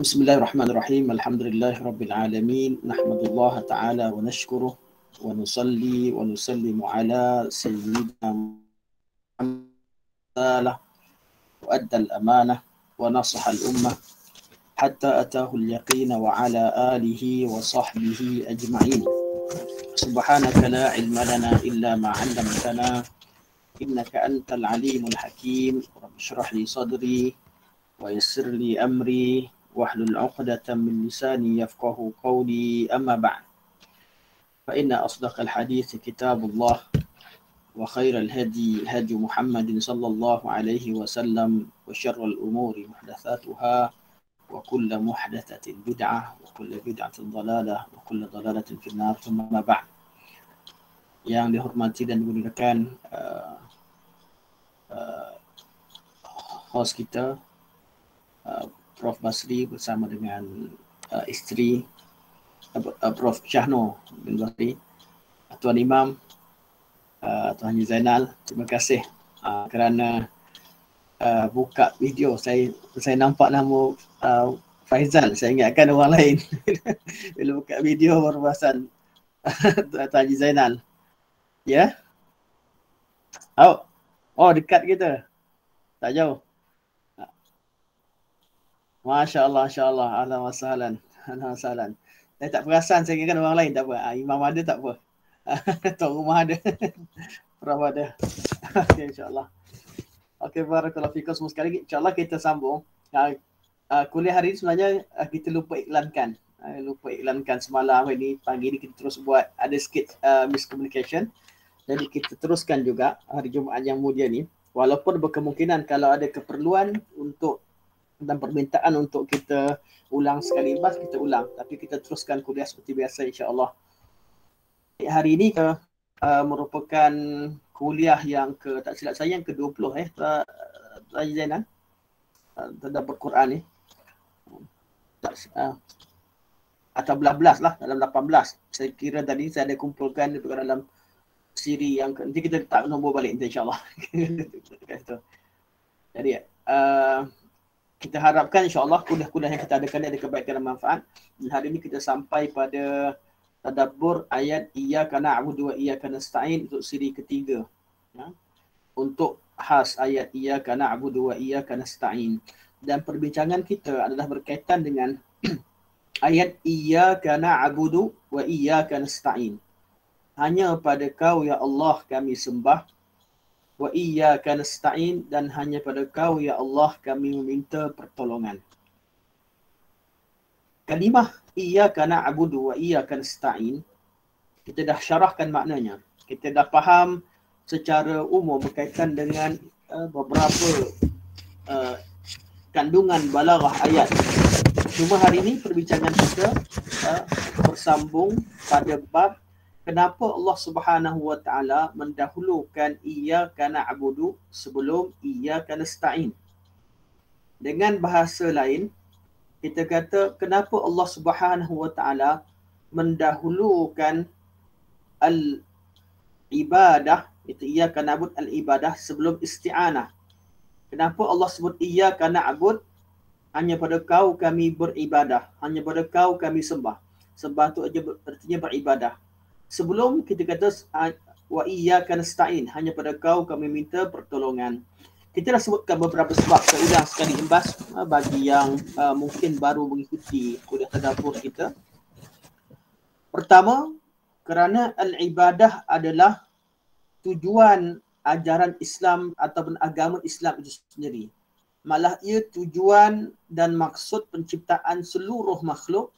Bismillahirrahmanirrahim. Alhamdulillahirabbil alamin. Nahmadullah ta'ala wa nashkuruh wa nusalli wa nusallimu ala sayyidina Muhammad wa adda al-amanah wa nasaha al-ummah hatta atahu al-yaqin wa ala alihi wa sahbihi ajma'in. Subhanaka la ilma lana illa ma 'allamtana innaka antal alimul hakim. Rabbi shrah li sadri wa yassir li amri واحلل عقدة من لساني يفقه قولي أما بعد فإن أصدق الحديث كتاب الله وخير الهدي هدي محمد صلى الله عليه وسلم وشر الأمور محدثاتها وكل محدثة بدعة وكل بدعة ضلالة وكل ضلالة في النار ثم ما بعد. Yang dihormati dan dimuliakan host kita Prof. Basri bersama dengan isteri Prof. Syahno bin Basri, Tuan Imam, Tuan Haji Zainal. Terima kasih kerana buka video. Saya nampak nama Faizal. Saya ingatkan orang lain. Bila buka video baru perasan Tuan Haji Zainal. Ya? Yeah? Oh, dekat kita. Tak jauh. Masya Allah, ahlan wa sahlan. Saya tak perasan, saya ingatkan orang lain, tak apa. Imam ada tak apa. Tuan rumah ada. Prof ada. Okey, insyaAllah. Okey, barakallahu fikum semua sekali. InsyaAllah kita sambung. Kuliah hari ini sebenarnya kita lupa iklankan. Semalam ini, pagi ini kita terus buat, ada sikit miscommunication. Jadi kita teruskan juga hari Jumaat yang mulia ni. Walaupun berkemungkinan kalau ada keperluan untuk dan permintaan untuk kita ulang sekali bas, kita ulang. Tapi kita teruskan kuliah seperti biasa insya-Allah. Hari ini merupakan kuliah yang tak silap saya yang ke-20 Haji Zainal. Tadabbur Quran ni. Atau belas lah, dalam 18. Saya kira tadi saya ada kumpulkan dalam siri yang nanti kita letak nombor balik insya-Allah. Jadi kita harapkan insya-Allah kuliah-kuliah yang kita adakan ada kebaikan dan manfaat. Dan hari ini kita sampai pada tadabbur ayat iyyaka na'budu wa iyyaka nasta'in untuk siri ketiga. Ya. Untuk khas ayat iyyaka na'budu wa iyyaka nasta'in. Dan perbincangan kita adalah berkaitan dengan ayat iyyaka na'budu wa iyyaka nasta'in. Hanya pada Kau ya Allah kami sembah. Wa iyyaka nasta'in, dan hanya pada Kau ya Allah kami meminta pertolongan. Kalimah iyyaka na'budu wa iyyaka nasta'in kita dah syarahkan maknanya. Kita dah faham secara umum berkaitan dengan beberapa kandungan balaghah ayat. Cuma hari ini perbincangan kita bersambung pada bab kenapa Allah Subhanahu wa taala mendahulukan iyyaka na'budu sebelum iyyaka nasta'in. Dengan bahasa lain, kita kata kenapa Allah Subhanahu wa taala mendahulukan al-ibadah, itu iyyaka na'budu al-ibadah sebelum isti'anah. Kenapa Allah sebut iyyaka na'budu, hanya pada Kau kami beribadah, hanya pada Kau kami sembah. Sembah tu artinya beribadah. Sebelum kita kata wa iyyaka nasta'in, hanya pada Kau kami minta pertolongan. Kita dah sebutkan beberapa sebab, saya ulang sekali imbas bagi yang mungkin baru mengikuti kuliah tadabbur kita. Pertama, kerana al-ibadah adalah tujuan ajaran Islam ataupun agama Islam itu sendiri. Malah ia tujuan dan maksud penciptaan seluruh makhluk,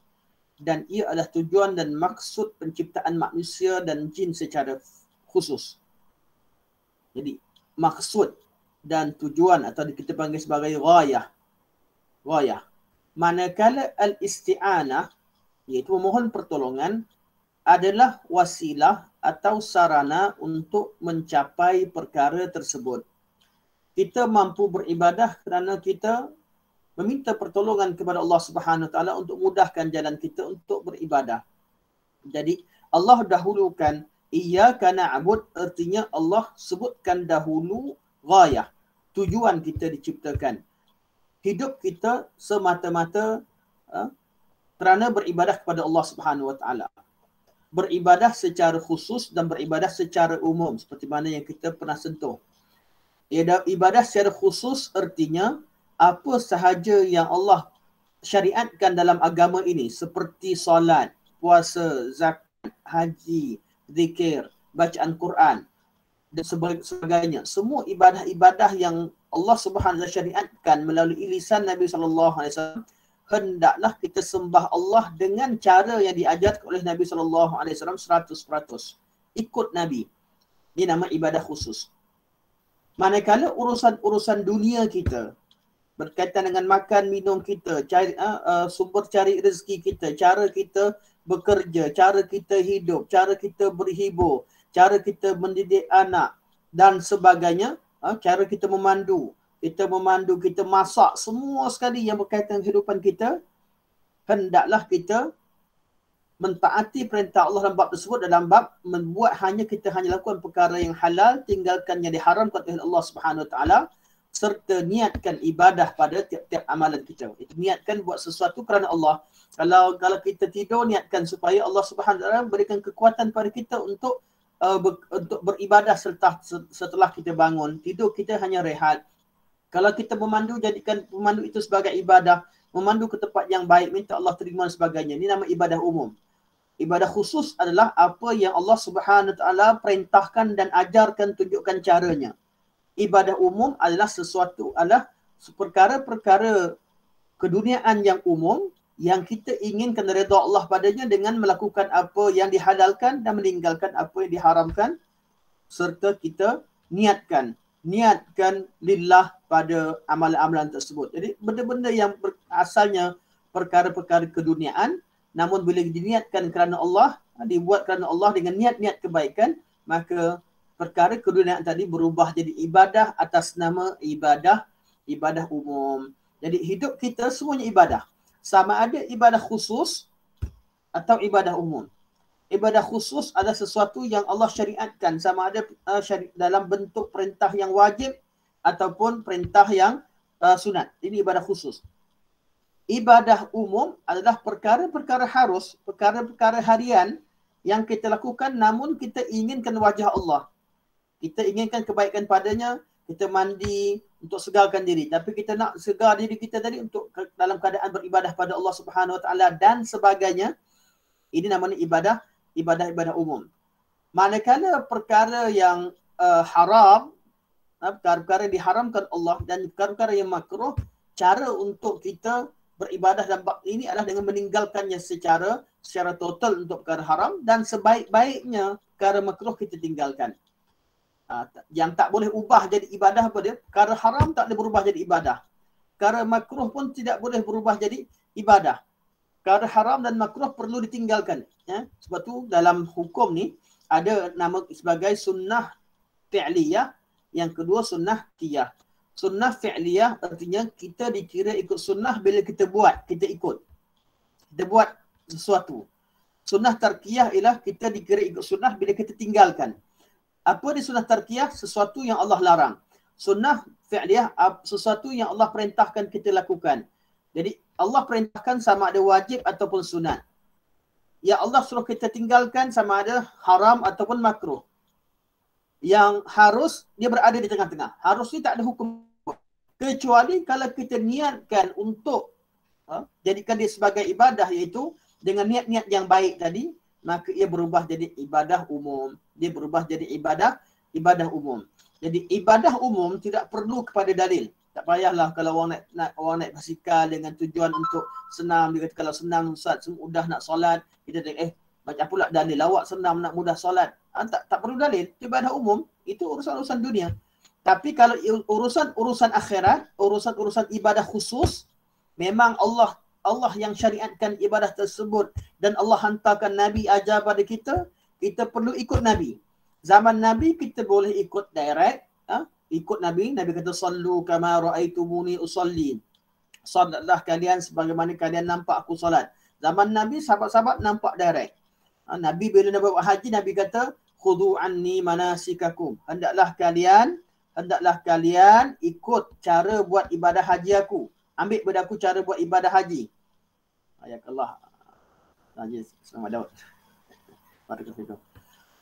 dan ia adalah tujuan dan maksud penciptaan manusia dan jin secara khusus. Jadi maksud dan tujuan atau kita panggil sebagai ghayah. Manakala al-isti'anah, iaitu memohon pertolongan, adalah wasilah atau sarana untuk mencapai perkara tersebut. Kita mampu beribadah kerana kita meminta pertolongan kepada Allah Subhanahu Wa Taala untuk mudahkan jalan kita untuk beribadah. Jadi Allah dahulukan iyyaka na'bud, artinya Allah sebutkan dahulu ghayah, tujuan kita diciptakan. Hidup kita semata-mata kerana beribadah kepada Allah Subhanahu Wa Taala. Beribadah secara khusus dan beribadah secara umum seperti mana yang kita pernah sentuh. Ibadah secara khusus artinya apa sahaja yang Allah syariatkan dalam agama ini seperti solat, puasa, zakat, haji, zikir, bacaan Quran dan sebagainya. Semua ibadah-ibadah yang Allah Subhanahu Wa Taala syariatkan melalui lisan Nabi sallallahu alaihi wasallam, hendaklah kita sembah Allah dengan cara yang diajarkan oleh Nabi sallallahu alaihi wasallam 100%. Ikut Nabi. Ini nama ibadah khusus. Manakala urusan dunia kita berkaitan dengan makan minum kita, sumber cari rezeki kita, cara kita bekerja, cara kita hidup, cara kita berhibur, cara kita mendidik anak dan sebagainya, cara kita memandu, kita masak, semua sekali yang berkaitan dengan kehidupan kita, hendaklah kita mentaati perintah Allah dalam bab tersebut, dalam bab membuat kita hanya lakukan perkara yang halal, tinggalkan yang diharamkan oleh Allah Subhanahu Wa Taala, serta niatkan ibadah pada tiap-tiap amalan kita. Itu niatkan buat sesuatu kerana Allah. Kalau kita tidur, niatkan supaya Allah Subhanahu Wa Taala berikan kekuatan pada kita untuk beribadah setelah kita bangun. Tidur kita hanya rehat. Kalau kita memandu, jadikan pemandu itu sebagai ibadah. Memandu ke tempat yang baik, minta Allah terima dan sebagainya. Ini nama ibadah umum. Ibadah khusus adalah apa yang Allah Subhanahu Wa Taala perintahkan dan ajarkan, tunjukkan caranya. Ibadah umum adalah perkara-perkara keduniaan yang umum yang kita inginkan redha Allah padanya dengan melakukan apa yang dihalalkan dan meninggalkan apa yang diharamkan, serta kita niatkan lillah pada amalan-amalan tersebut. Jadi benda-benda yang asalnya perkara-perkara keduniaan, namun bila diniatkan kerana Allah, dibuat kerana Allah dengan niat-niat kebaikan, maka perkara keduniaan tadi berubah jadi ibadah atas nama ibadah umum. Jadi hidup kita semuanya ibadah. Sama ada ibadah khusus atau ibadah umum. Ibadah khusus adalah sesuatu yang Allah syariatkan, sama ada dalam bentuk perintah yang wajib ataupun perintah yang sunat. Ini ibadah khusus. Ibadah umum adalah perkara-perkara harus, perkara-perkara harian yang kita lakukan namun kita inginkan wajah Allah. Kita inginkan kebaikan padanya, kita mandi untuk segarkan diri. Tapi kita nak segar diri kita tadi untuk dalam keadaan beribadah pada Allah Subhanahu Wa Taala dan sebagainya. Ini namanya ibadah umum. Manakala perkara yang haram, perkara yang diharamkan Allah dan perkara yang makruh, cara untuk kita beribadah dalam bab ini adalah dengan meninggalkannya secara total untuk perkara haram, dan sebaik-baiknya perkara makruh kita tinggalkan. Yang tak boleh ubah jadi ibadah apa dia? Perkara haram tak boleh berubah jadi ibadah. Perkara makruh pun tidak boleh berubah jadi ibadah. Perkara haram dan makruh perlu ditinggalkan. Ya? Sebab tu dalam hukum ni ada nama sebagai sunnah fi'liyah, yang kedua sunnah qiyah. Sunnah fi'liyah artinya kita dikira ikut sunnah bila kita buat, kita ikut. Kita buat sesuatu. Sunnah tarkiyah ialah kita dikira ikut sunnah bila kita tinggalkan. Apa di sunnah tarkiyah? Sesuatu yang Allah larang. Sunnah fi'liyah sesuatu yang Allah perintahkan kita lakukan. Jadi Allah perintahkan sama ada wajib ataupun sunat. Ya Allah suruh kita tinggalkan sama ada haram ataupun makruh. Yang harus, dia berada di tengah-tengah. Harus ni tak ada hukum. Kecuali kalau kita niatkan untuk jadikan dia sebagai ibadah, iaitu dengan niat-niat yang baik tadi, maka ia berubah jadi ibadah umum. Dia berubah jadi ibadah umum. Jadi ibadah umum tidak perlu kepada dalil. Tak payahlah kalau orang naik basikal dengan tujuan untuk senam. Dia kata kalau senam Ustaz, mudah nak solat. Kita tengok macam pula dalil awak senam nak mudah solat. Tak perlu dalil. Ibadah umum itu urusan-urusan dunia. Tapi kalau urusan akhirat, urusan ibadah khusus, memang Allah yang syariatkan ibadah tersebut dan Allah hantarkan Nabi ajar pada kita, kita perlu ikut Nabi. Zaman Nabi kita boleh ikut direct, ikut Nabi kata sallu kama raaitumuni usalli. Salatlah kalian sebagaimana kalian nampak aku solat. Zaman Nabi sahabat-sahabat nampak direct. Nabi bila Nabi buat haji, Nabi kata khudhu anni manasikakum. Hendaklah kalian ikut cara buat ibadah haji aku. Ambil pada aku cara buat ibadah haji. Hayakallah. Najis. Selamat Daud. Barakallahu.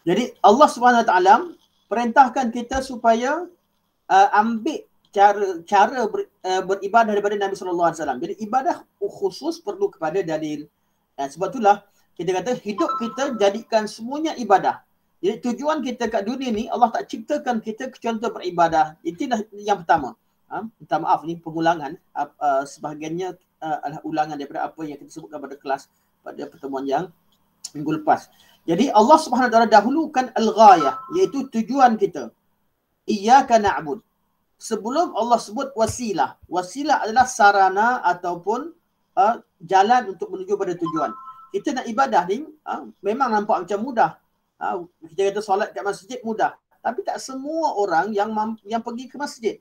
Jadi Allah Subhanahu Wa Taala perintahkan kita supaya ambil cara beribadah daripada Nabi sallallahu alaihi wasallam. Jadi ibadah khusus perlu kepada dalil. Sebab itulah kita kata hidup kita jadikan semuanya ibadah. Jadi tujuan kita kat dunia ni Allah tak ciptakan kita kecuali untuk beribadah. Itulah yang pertama. Minta maaf ni pengulangan, sebahagiannya adalah ulangan daripada apa yang kita sebutkan pada kelas pada pertemuan yang minggu lepas. Jadi Allah Subhanahu Wa Taala dahulukan al-ghayah, iaitu tujuan kita. Iyyaka na'bud. Sebelum Allah sebut wasilah. Wasilah adalah sarana ataupun jalan untuk menuju pada tujuan. Kita nak ibadah ni memang nampak macam mudah. Kita kata solat kat masjid mudah. Tapi tak semua orang yang pergi ke masjid.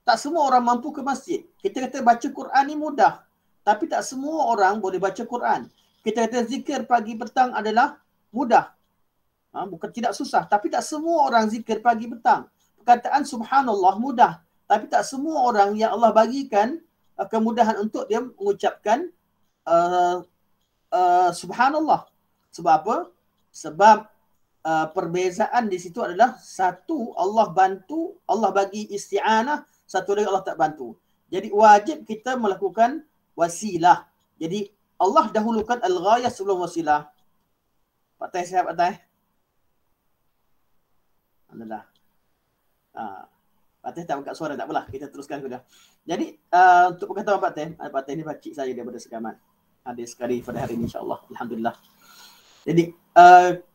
Tak semua orang mampu ke masjid. Kita kata baca Quran ni mudah. Tapi tak semua orang boleh baca Quran. Kita kata zikir pagi petang adalah mudah. Bukan tidak susah. Tapi tak semua orang zikir pagi petang. Perkataan subhanallah mudah. Tapi tak semua orang yang Allah bagikan kemudahan untuk dia mengucapkan subhanallah. Sebab apa? Sebab perbezaan di situ adalah satu Allah bantu, Allah bagi isti'anah, satu lagi Allah tak bantu. Jadi wajib kita melakukan wasilah. Jadi Allah dahulukan al-ghayah sebelum wasilah. Pak Teh, sihat Pak Teh? Alhamdulillah. Pak Teh tak buka suara, tak apalah. Kita teruskan sudah. Jadi untuk perkataan Pak Teh ni pakcik saya daripada Segamat. Ada sekali pada hari ini insyaAllah. Alhamdulillah. Jadi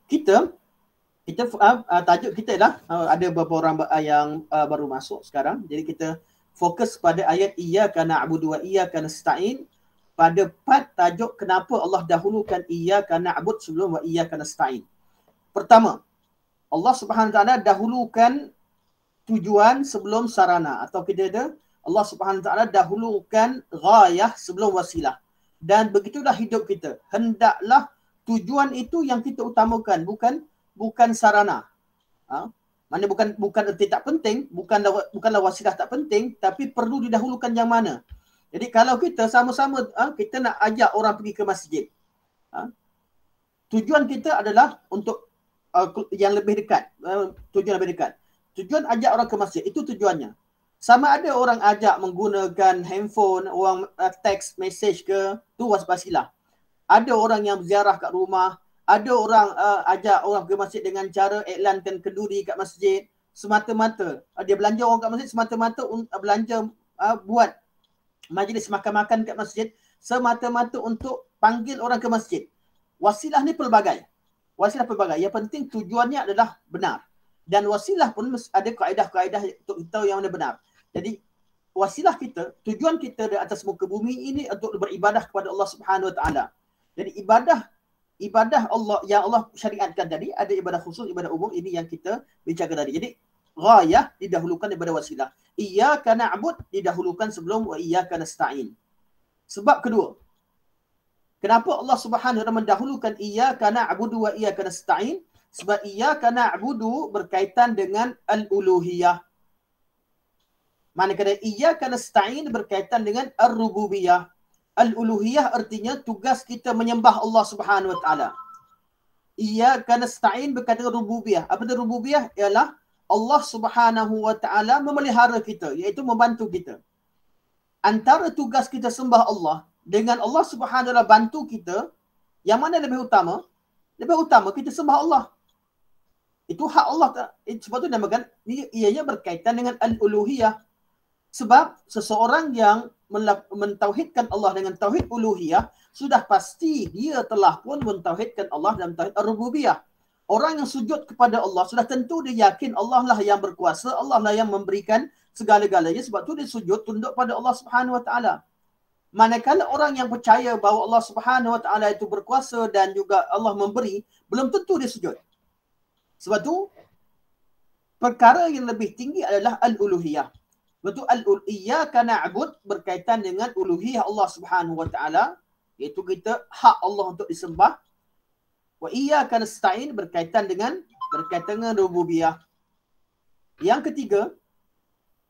kita tajuk kita adalah ada beberapa orang yang baru masuk sekarang. Jadi kita fokus pada ayat iyyaka na'budu wa iyyaka nasta'in pada part tajuk kenapa Allah dahulukan iyyaka na'bud sebelum wa iyyaka nasta'in. Pertama, Allah Subhanahu Wa Taala dahulukan tujuan sebelum sarana, atau kita ada Allah Subhanahu Wa Taala dahulukan ghayah sebelum wasilah. Dan begitulah hidup kita. Hendaklah tujuan itu yang kita utamakan, bukan sarana. Mana bukan erti tak penting, bukanlah wasilah tak penting, tapi perlu didahulukan yang mana. Jadi kalau kita sama-sama kita nak ajak orang pergi ke masjid. Tujuan kita adalah untuk yang lebih dekat, tujuan lebih dekat. Tujuan ajak orang ke masjid, itu tujuannya. Sama ada orang ajak menggunakan handphone, orang text message ke, tu wasilah. Ada orang yang berziarah kat rumah, ada orang ajak orang ke masjid dengan cara iklankan kenduri kat masjid, semata-mata. Dia belanja orang kat masjid semata-mata belanja buat majlis makan-makan kat masjid, semata-mata untuk panggil orang ke masjid. Wasilah ni pelbagai. Wasilah pelbagai. Yang penting tujuannya adalah benar. Dan wasilah pun ada kaedah-kaedah untuk tahu yang mana benar. Jadi wasilah kita, tujuan kita di atas muka bumi ini untuk beribadah kepada Allah Subhanahu Wa Taala. Jadi ibadah Allah yang Allah syariatkan tadi, ada ibadah khusus, ibadah umum, ini yang kita bicarakan tadi. Jadi ghayah didahulukan daripada wasilah. Iyyaka na'bud didahulukan sebelum wa iyyaka nasta'in. Sebab kedua, kenapa Allah Subhanahu Wa Taala mendahulukan iyyaka na'budu wa iyyaka nasta'in? Sebab iyyaka na'budu berkaitan dengan al-uluhiyah. Manakala iyyaka nasta'in berkaitan dengan ar-rububiyah. Al-uluhiyah artinya tugas kita menyembah Allah Subhanahu Wa Taala. Iyyaka nasta'in berkaitan dengan rububiyah. Apa itu rububiyah? Ialah Allah Subhanahu Wa Taala memelihara kita, iaitu membantu kita. Antara tugas kita sembah Allah dengan Allah Subhanahu Wa Taala bantu kita, yang mana lebih utama? Lebih utama kita sembah Allah. Itu hak Allah. Sebab itu dinamakan ianya berkaitan dengan al-uluhiyah. Sebab seseorang yang mentauhidkan Allah dengan tauhid uluhiyah, sudah pasti dia telah pun mentauhidkan Allah dalam tauhid ar-rububiyah. Orang yang sujud kepada Allah, sudah tentu dia yakin Allah lah yang berkuasa, Allah lah yang memberikan segala-galanya. Sebab tu dia sujud tunduk pada Allah Subhanahu Wa Taala. Manakala orang yang percaya bahawa Allah Subhanahu Wa Taala itu berkuasa dan juga Allah memberi, belum tentu dia sujud. Sebab tu perkara yang lebih tinggi adalah al-uluhiyah. Betul, iyyaka na'bud berkaitan dengan uluhiyah Allah Subhanahu Wa Taala, iaitu kita hak Allah untuk disembah. Wa iyyaka nasta'in berkaitan dengan rububiyah. Yang ketiga,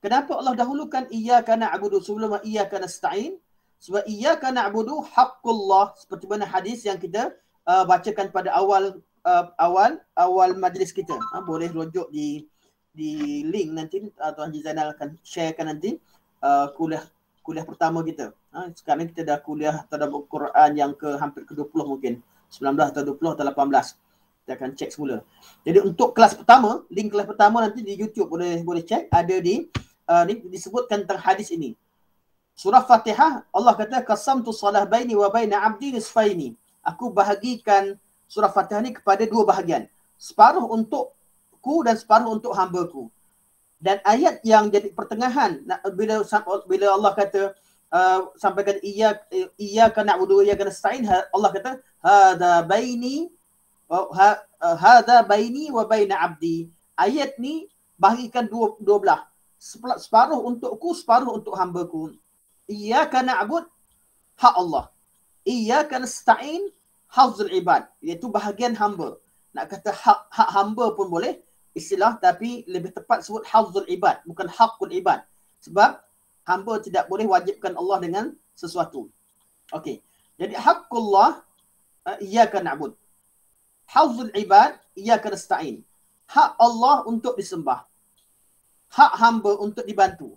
kenapa Allah dahulukan iyyaka na'budu sebelum wa iyyaka nasta'in? Sebab iyyaka na'budu haqqullah, seperti mana hadis yang kita bacakan pada awal majlis kita. Boleh rujuk di link nanti, Tuan Haji Zainal akan sharekan nanti kuliah pertama kita. Sekarang kita dah kuliah tadabbur Quran yang hampir ke-20 mungkin. 19 atau 20 atau 18. Kita akan cek semula. Jadi untuk kelas pertama, link kelas pertama nanti di YouTube boleh cek, ada di disebutkan tentang hadis ini. Surah Fatihah, Allah kata qasamtu salah baini wa baina 'abdi nisfaini. Aku bahagikan surah Fatihah ni kepada dua bahagian. Separuh untukku dan separuh untuk hamba-Ku. Dan ayat yang jadi pertengahan bila Allah kata sampaikan iyyaka na'budu wa iyyaka nasta'in, Allah kata hadza baini wa baina 'abdi. Ayat ni bahagikan dua belah. Separuh untukku, separuh untuk hamba-Ku. Iyyaka na'bud, hak Allah. Iyyaka nasta'in, hazzul ibad, iaitu bahagian hamba. Nak kata hak hamba pun boleh istilah, tapi lebih tepat sebut hazzul ibad, bukan haqqul ibad. Sebab hamba tidak boleh wajibkan Allah dengan sesuatu. Okey. Jadi haqqullah, iyyaka na'bud. Hazzul ibad, iyyaka nasta'in. Hak Allah untuk disembah. Hak hamba untuk dibantu.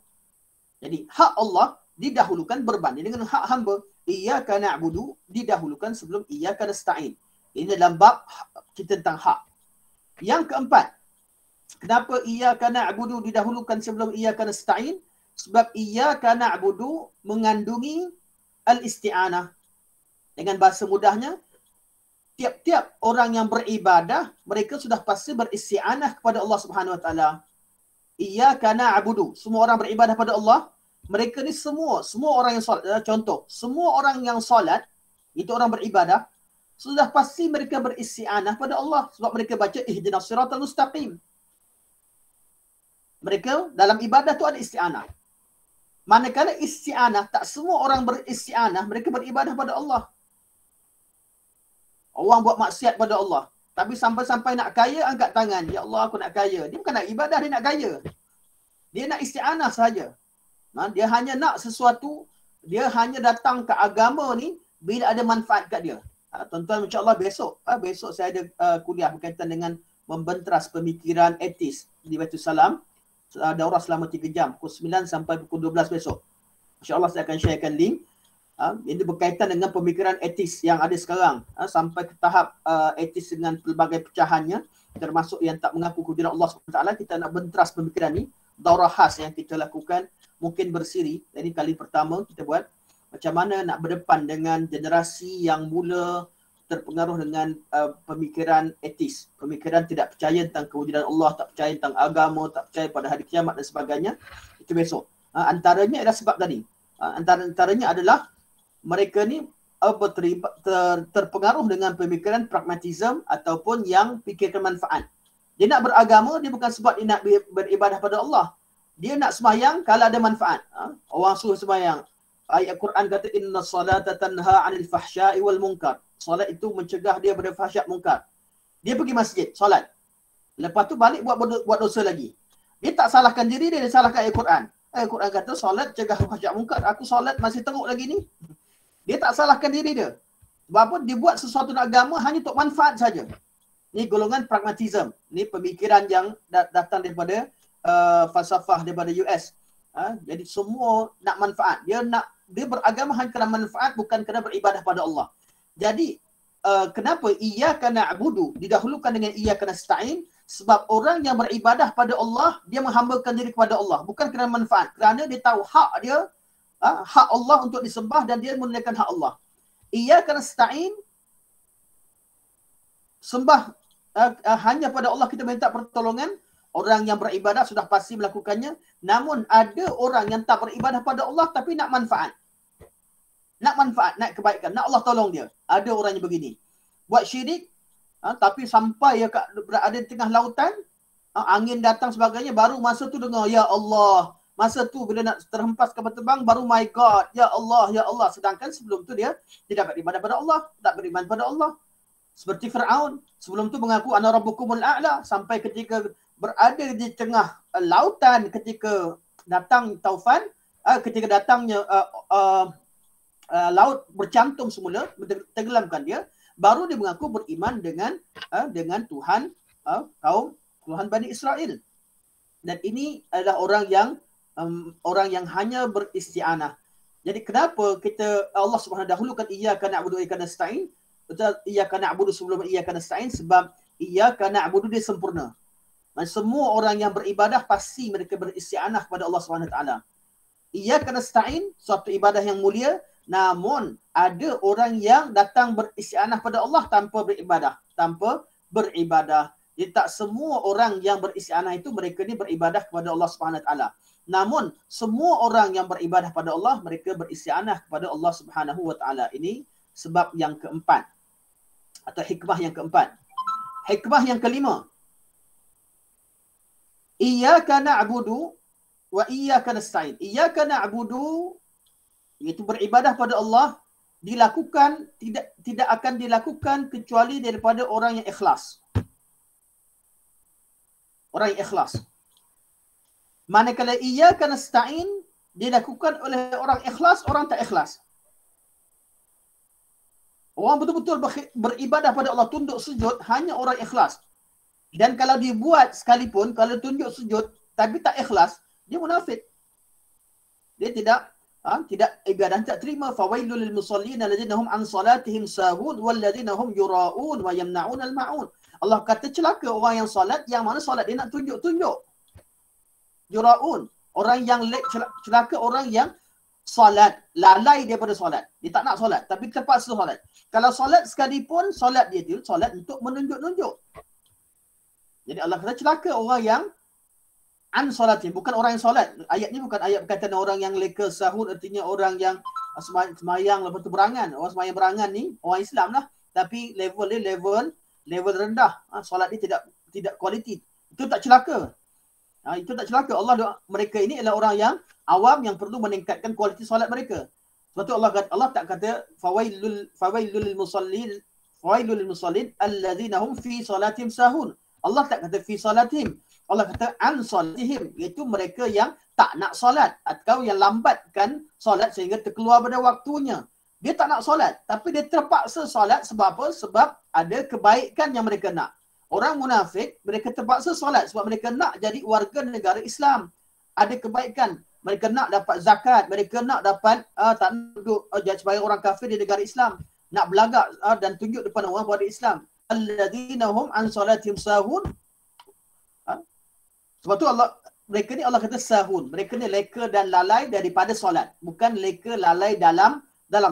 Jadi hak Allah didahulukan berbanding dengan hak hamba. Iyyaka na'budu didahulukan sebelum iyyaka nasta'in. Ini dalam bab kita tentang hak. Yang keempat, kenapa iyyaka na'budu didahulukan sebelum iyyaka nasta'in? Sebab iyyaka na'budu mengandungi al-isti'anah. Dengan bahasa mudahnya, tiap-tiap orang yang beribadah, mereka sudah pasti beristi'anah kepada Allah Subhanahu Wa Taala. Iyyaka na'budu, semua orang beribadah pada Allah. Mereka ni semua orang yang solat. Contoh, semua orang yang solat, itu orang beribadah, sudah pasti mereka beristi'anah pada Allah. Sebab mereka baca ihdinas siratal mustaqim. Mereka dalam ibadah tu ada isti'anah. Manakala isti'anah, tak semua orang beristi'anah, mereka beribadah pada Allah. Orang buat maksiat pada Allah. Tapi sampai-sampai nak kaya, angkat tangan. Ya Allah, aku nak kaya. Dia bukan nak ibadah, dia nak kaya. Dia nak isti'anah sahaja. Dia hanya nak sesuatu, dia hanya datang ke agama ni bila ada manfaat kat dia. Tuan-tuan, insyaAllah besok saya ada kuliah berkaitan dengan membentras pemikiran etis di Baitul Salam. Daurah selama 3 jam, pukul 9 sampai pukul 12 besok. InsyaAllah saya akan sharekan link. Ini berkaitan dengan pemikiran etis yang ada sekarang. Sampai ke tahap etis dengan pelbagai pecahannya, termasuk yang tak mengaku kehadiran Allah SWT. Kita nak bentras pemikiran ni. Daurah khas yang kita lakukan, mungkin bersiri. Jadi kali pertama kita buat macam mana nak berdepan dengan generasi yang mula terpengaruh dengan pemikiran etis. Pemikiran tidak percaya tentang kewujudan Allah, tak percaya tentang agama, tak percaya pada hari kiamat dan sebagainya. Itu besok. Antaranya adalah sebab tadi. Antaranya adalah mereka ni terpengaruh dengan pemikiran pragmatisme ataupun yang fikirkan manfaat. Dia nak beragama, dia bukan sebab dia nak beribadah pada Allah. Dia nak sembahyang kalau ada manfaat. Orang suruh sembahyang. Ayat Quran kata inna salata tanha 'anil fahsya'i wal munkar. Solat itu mencegah dia daripada fahsyak munkar. Dia pergi masjid, solat. Lepas tu balik buat dosa lagi. Dia tak salahkan diri dia, dia salahkan ayat Quran. Ayat Quran kata solat cegah fahsyak munkar. Aku solat masih teruk lagi ni. Dia tak salahkan diri dia. Sebab apa? Dia buat sesuatu nak agama hanya untuk manfaat saja. Ni golongan pragmatisme. Ni pemikiran yang datang daripada falsafah daripada US. Jadi semua nak manfaat. Dia beragama hanya kerana manfaat, bukan kerana beribadah pada Allah. Jadi kenapa iyyaka na'budu didahulukan dengan iyyaka nasta'in? Sebab orang yang beribadah pada Allah, dia menghambakan diri kepada Allah, bukan kerana manfaat. Kerana dia tahu hak dia, hak Allah untuk disembah, dan dia menunaikan hak Allah. Iyyaka nasta'in, sembah hanya pada Allah kita minta pertolongan. Orang yang beribadah sudah pasti melakukannya. Namun ada orang yang tak beribadah pada Allah tapi nak manfaat. Nak manfaat, nak kebaikan, nak Allah tolong dia. Ada orang yang begini. Buat syirik, tapi sampai berada di tengah lautan, angin datang sebagainya, baru masa tu dengar, Ya Allah. Masa tu bila nak terhempas kapal terbang, baru my God, Ya Allah, Ya Allah. Sedangkan sebelum tu dia tidak beribadah pada Allah, tak beriman pada Allah. Seperti Fir'aun, sebelum tu mengaku ana rabbukumul a'la, sampai ketika berada di tengah lautan, ketika datang taufan, ketika datangnya laut bercantum semula, tenggelamkan dia, baru dia mengaku beriman dengan Tuhan Tuhan Bani Israel. Dan ini adalah orang yang hanya beristi'anah. Jadi kenapa Allah Subhanahu dahulukan iyyaka na'budu wa iyyaka nasta'in? Iyyaka na'budu sebelum iyyaka nasta'in, sebab iyyaka na'budu dia sempurna. Dan semua orang yang beribadah pasti mereka beristi'anah kepada Allah Subhanahu taala. Iyyaka nasta'in, suatu ibadah yang mulia, namun ada orang yang datang beristi'anah pada Allah tanpa beribadah. Jadi tak semua orang yang beristi'anah itu mereka ni beribadah kepada Allah Subhanahu taala. Namun semua orang yang beribadah pada Allah mereka beristi'anah kepada Allah Subhanahu wa taala. Ini sebab yang keempat atau hikmah yang keempat. Hikmah yang kelima. Iyyaka na'budu wa iyyaka nasta'in. Iyyaka na'budu iaitu beribadah pada Allah dilakukan tidak akan dilakukan kecuali daripada orang yang ikhlas. Orang yang ikhlas. Manakala iyyaka nasta'in dilakukan oleh orang ikhlas, orang tak ikhlas. Orang betul-betul beribadah pada Allah, tunduk sujud, hanya orang ikhlas. Dan kalau dibuat sekalipun, kalau tunjuk sujud tapi tak ikhlas, dia munafik. Dia tidak ibadah, tak terima. Fawailul lil musallin alladzina hum an salatihim sahun walladzina hum yura'un wa yamna'un al-ma'un. Allah kata celaka orang yang solat yang mana solat dia nak tunjuk-tunjuk. Yura'un, orang yang celaka orang yang solat lalai daripada solat. Dia tak nak solat tapi terpaksa solat. Kalau solat sekalipun, solat dia tu solat untuk menunjuk-nunjuk. Jadi Allah kata celaka orang yang an solatin, bukan orang yang solat. Ayat ni bukan ayat berkaitan orang yang leka sahur, artinya orang yang semayang lepas tu berangan. Orang semayang berangan ni orang Islam lah, tapi level dia level rendah. Solat dia tidak kualiti. Itu tak celaka. Itu tak celaka. Mereka ini adalah orang yang awam yang perlu meningkatkan kualiti solat mereka. Sebab tu Allah tak kata fawailul lil musallin alladzina hum fi salatihim sahun. Allah tak kata fi salatihim. Allah kata an salatihim, iaitu mereka yang tak nak solat atau yang lambatkan solat sehingga terkeluar pada waktunya. Dia tak nak solat tapi dia terpaksa solat sebab apa? Sebab ada kebaikan yang mereka nak. Orang munafik mereka terpaksa solat sebab mereka nak jadi warga negara Islam. Ada kebaikan. Mereka nak dapat zakat, mereka nak dapat tak nak duduk sebagai orang kafir di negara Islam, nak belagak dan tunjuk depan orang pada Islam. Alladzina hum an salatihim sahun. Sebab tu mereka ni Allah kata sahun. Mereka ni leka dan lalai daripada solat, bukan leka lalai dalam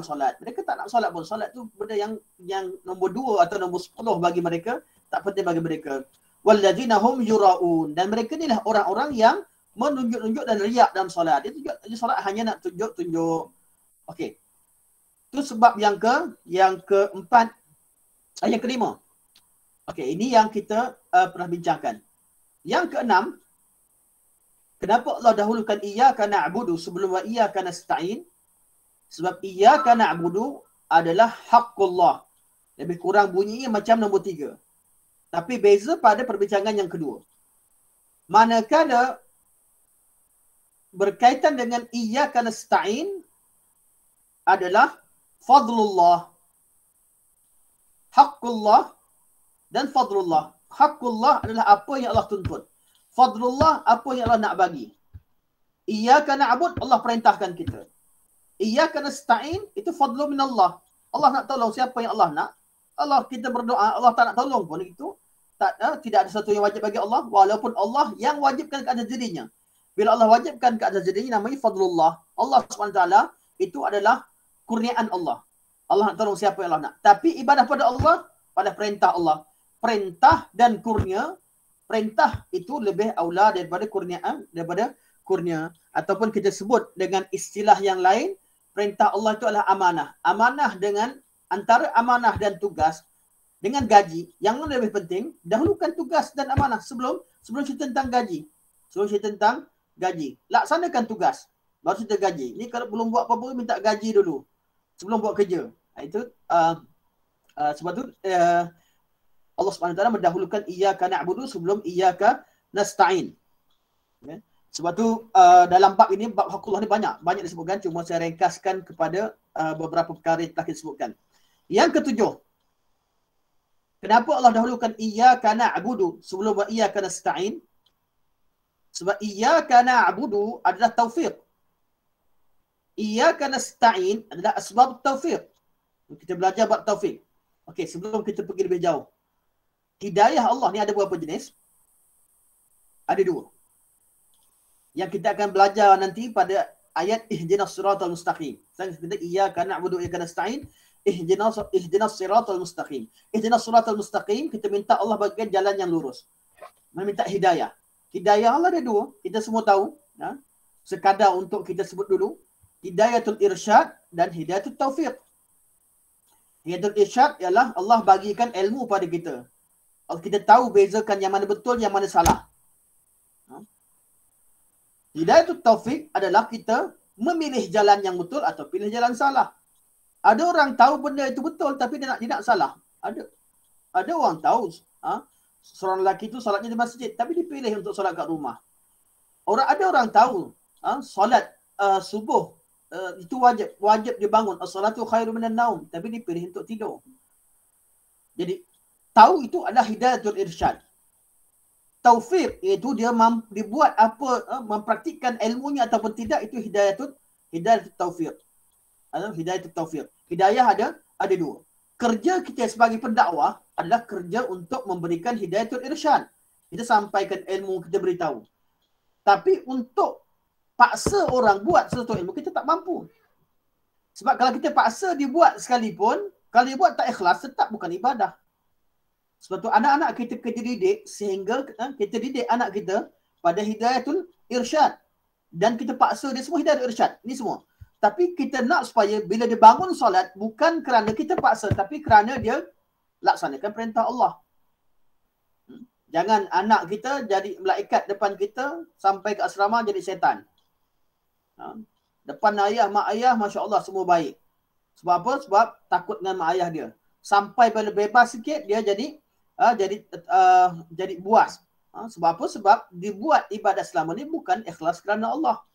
solat. Mereka tak nak solat pun. Solat tu benda yang nombor 2 atau nombor 10 bagi mereka, tak penting bagi mereka. Walladzina hum yura'un, dan mereka ni lah orang-orang yang menunjuk-nunjuk dan riak dalam solat. Dia solat hanya nak tunjuk-tunjuk. Okey. Itu sebab yang keempat, yang kelima. Okey, ini yang kita pernah bincangkan. Yang keenam, kenapa Allah dahulukan iyyaka na'budu sebelum wa iyyaka nasta'in? Sebab iyyaka na'budu adalah haqqullah. Lebih kurang bunyinya macam nombor 3. Tapi beza pada perbincangan yang kedua. Manakala berkaitan dengan iyyaka nasta'in adalah fadlullah, haqqullah dan fadlullah. Haqqullah adalah apa yang Allah tuntut. Fadlullah apa yang Allah nak bagi. Iyyaka na'bud, Allah perintahkan kita. Iyyaka nasta'in itu fadlu minallah. Allah nak tolong siapa yang Allah nak. Allah kita berdoa, Allah tak nak tolong pun itu tidak ada satu yang wajib bagi Allah, walaupun Allah yang wajibkan ke atas dirinya. Bila Allah wajibkan ke atas dirinya namanya fadlullah. Allah SWT itu adalah kurniaan Allah. Allah nak tolong siapa yang Allah nak. Tapi ibadah pada Allah pada perintah Allah. Perintah dan kurnia, perintah itu lebih aula daripada kurnia, ataupun kita sebut dengan istilah yang lain, perintah Allah itu adalah amanah. Amanah dengan antara amanah dan tugas dengan gaji, yang mana lebih penting? Dahulukan tugas dan amanah sebelum cerita tentang gaji. Sebelum cerita tentang gaji, laksanakan tugas baru cerita gaji. Ni kalau belum buat apa-apa minta gaji dulu sebelum buat kerja. Itu sebab tu Allah SWT mendahulukan iyyaka na'budu sebelum iyyaka nasta'in. Sebab tu dalam bab ini, bab hakullah ni banyak disebutkan, cuma saya ringkaskan kepada beberapa perkara yang telah kita sebutkan. Yang ketujuh, kenapa Allah dahulukan iyyaka na'budu sebelum iyyaka nasta'in? Sebab iyyaka na'budu adalah taufiq. Iyyaka nasta'in adalah asbab taufiq. Kita belajar bab taufiq. Okey, sebelum kita pergi lebih jauh. Hidayah Allah ni ada berapa jenis? Ada dua. Yang kita akan belajar nanti pada ayat ihdinas siratal mustaqim. Saya kata iyyaka na'budu wa iyyaka nasta'in, ihdinas siratal mustaqim. Ihdinas siratal mustaqim, kita minta Allah bagikan jalan yang lurus. Meminta hidayah. Hidayah Allah ada dua, kita semua tahu. Sekadar untuk kita sebut dulu. Hidayatul irsyad dan hidayatul taufiq. Hidayatul irsyad ialah Allah bagikan ilmu pada kita. Kita tahu bezakan yang mana betul, yang mana salah. Hidayatul taufiq adalah kita memilih jalan yang betul atau pilih jalan salah. Ada orang tahu benda itu betul tapi dia nak salah. Ada orang tahu seorang lelaki itu solatnya di masjid tapi dipilih untuk solat kat rumah. Ada orang tahu solat subuh itu wajib dia bangun. As-salatu khairu minan naum, tapi dipilih untuk tidur. Jadi tahu itu adalah hidayatul irsyad. Taufiq iaitu dia dibuat apa, mempraktikkan ilmunya ataupun tidak, itu hidayatul taufiq. Hidayatul taufiq. Hidayah ada dua. Kerja kita sebagai pendakwah adalah kerja untuk memberikan hidayatul irsyad. Kita sampaikan ilmu, kita beritahu. Tapi untuk paksa orang buat sesuatu ilmu, kita tak mampu. Sebab kalau kita paksa dibuat sekalipun, kalau dia buat tak ikhlas, tetap bukan ibadah. Sebab tu anak-anak kita didik sehingga kita didik anak kita pada hidayatul irsyad. Dan kita paksa dia semua hidayatul irsyad. Ini semua. Tapi kita nak supaya bila dia bangun solat, bukan kerana kita paksa, tapi kerana dia laksanakan perintah Allah. Jangan anak kita jadi malaikat depan kita, sampai ke asrama jadi setan. Depan ayah, mak ayah, Masya Allah semua baik. Sebab apa? Sebab takut dengan mak ayah dia. Sampai bila bebas sikit, dia jadi buas. Sebab apa? Sebab dibuat ibadah selama ni bukan ikhlas kerana Allah.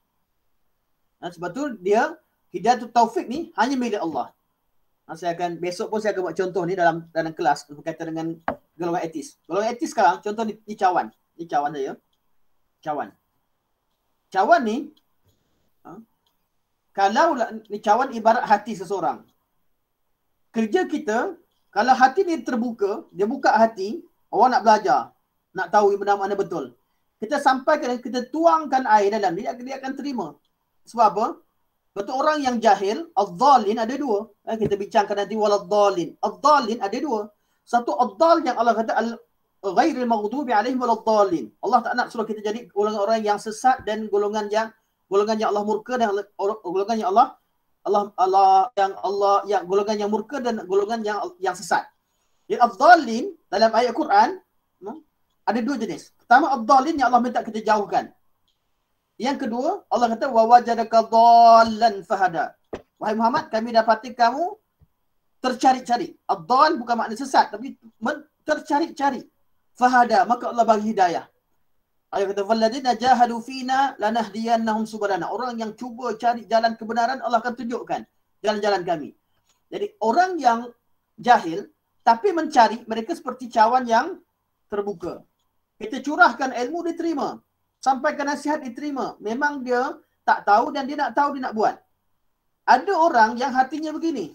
Sebab tu dia hidayatul taufiq ni hanya milik Allah. Besok pun saya akan buat contoh ni dalam kelas berkaitan dengan golongan etis. Golongan etis sekarang, contoh ni cawan. Ni cawan saya. Cawan ni, kalau ni cawan ibarat hati seseorang. Kerja kita, kalau hati ni terbuka, dia buka hati, orang nak belajar, nak tahu benda mana betul. Kita sampaikan, kita tuangkan air dalam dia akan terima. Sebab apa? Betul, orang yang jahil, ad-dhalin ada dua. Kita bincangkan nanti walad-dhalin. Ad-dhalin ada dua. Satu ad-dhal yang Allah kata ghairil maghdubi alaihim walad-dhalin. Allah tak nak suruh kita jadi golongan orang yang sesat dan golongan yang Allah murka, dan golongan yang golongan yang murka dan golongan yang sesat. Jadi ad-dhalin dalam ayat Quran ada dua jenis. Pertama ad-dhalin yang Allah minta kita jauhkan. Yang kedua, Allah kata wa wajadaka dhallan fahada. Wahai Muhammad, kami dapati kamu tercari-cari. Ad-dhal bukan makna sesat, tapi tercari-cari. Fahada, maka Allah bagi hidayah. Allah kata walladina jahadu fina lanahdiyannahum subulana. Orang yang cuba cari jalan kebenaran, Allah akan tunjukkan jalan-jalan kami. Jadi orang yang jahil tapi mencari, mereka seperti cawan yang terbuka. Kita curahkan ilmu, diterima. Sampaikan nasihat, diterima. Memang dia tak tahu dan dia nak tahu, dia nak buat. Ada orang yang hatinya begini.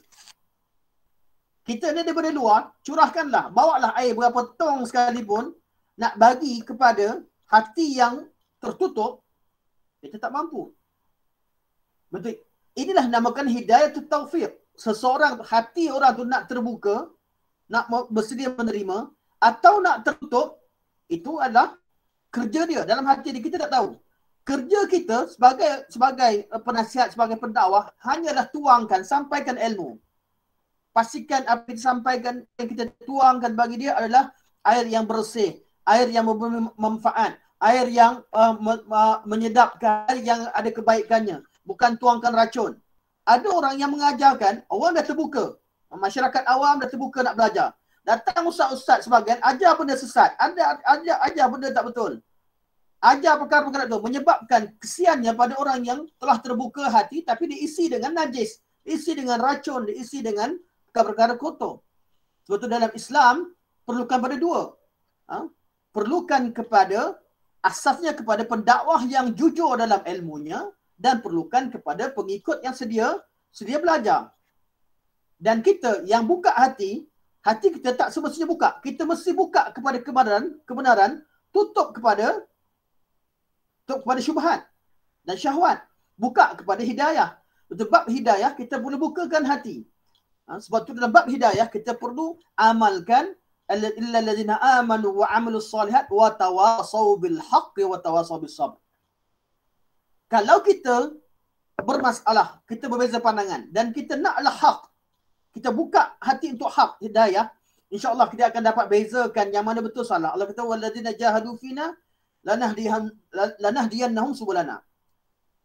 Kita ni daripada luar, curahkanlah. Bawalah air berapa tong sekalipun, nak bagi kepada hati yang tertutup, kita tak mampu. Betul. Inilah namakan hidayatul taufiq. Seseorang, hati orang tu nak terbuka, nak bersedia menerima, atau nak tertutup, itu adalah kerja dia. Dalam hati dia, kita tak tahu. Kerja kita sebagai penasihat, sebagai pendakwah, hanyalah tuangkan, sampaikan ilmu. Pastikan apa yang disampaikan, yang kita tuangkan bagi dia adalah air yang bersih, air yang bermanfaat, air yang menyedapkan, air yang ada kebaikannya. Bukan tuangkan racun. Ada orang yang mengajarkan, orang dah terbuka. Masyarakat awam dah terbuka nak belajar. Datang ustaz-ustaz sebagian, ajar benda sesat. Ajar benda tak betul. ajar perkara-perkara itu menyebabkan kesiannya pada orang yang telah terbuka hati tapi diisi dengan najis, diisi dengan racun, diisi dengan perkara-perkara kotor. Sebab itu dalam Islam perlukan pada dua. Perlukan kepada asasnya kepada pendakwah yang jujur dalam ilmunya dan perlukan kepada pengikut yang sedia belajar. Dan kita yang buka hati kita tak semestinya buka. Kita mesti buka kepada kebenaran, tutup kepada syubhat dan syahwat. Buka kepada hidayah. Betul, bab hidayah kita boleh bukakan hati. Sebab tu dalam bab hidayah kita perlu amalkan illa allazina amanu wa amilus solihat wa tawasaw bil haqqi wa tawasaw bis sabr. Kalau kita bermasalah, kita berbeza pandangan dan kita naklah hak, kita buka hati untuk hak hidayah, insya-Allah kita akan dapat bezakan yang mana betul salah. Allah kata wallazina jahadu fina lanahdiyannahum subulana.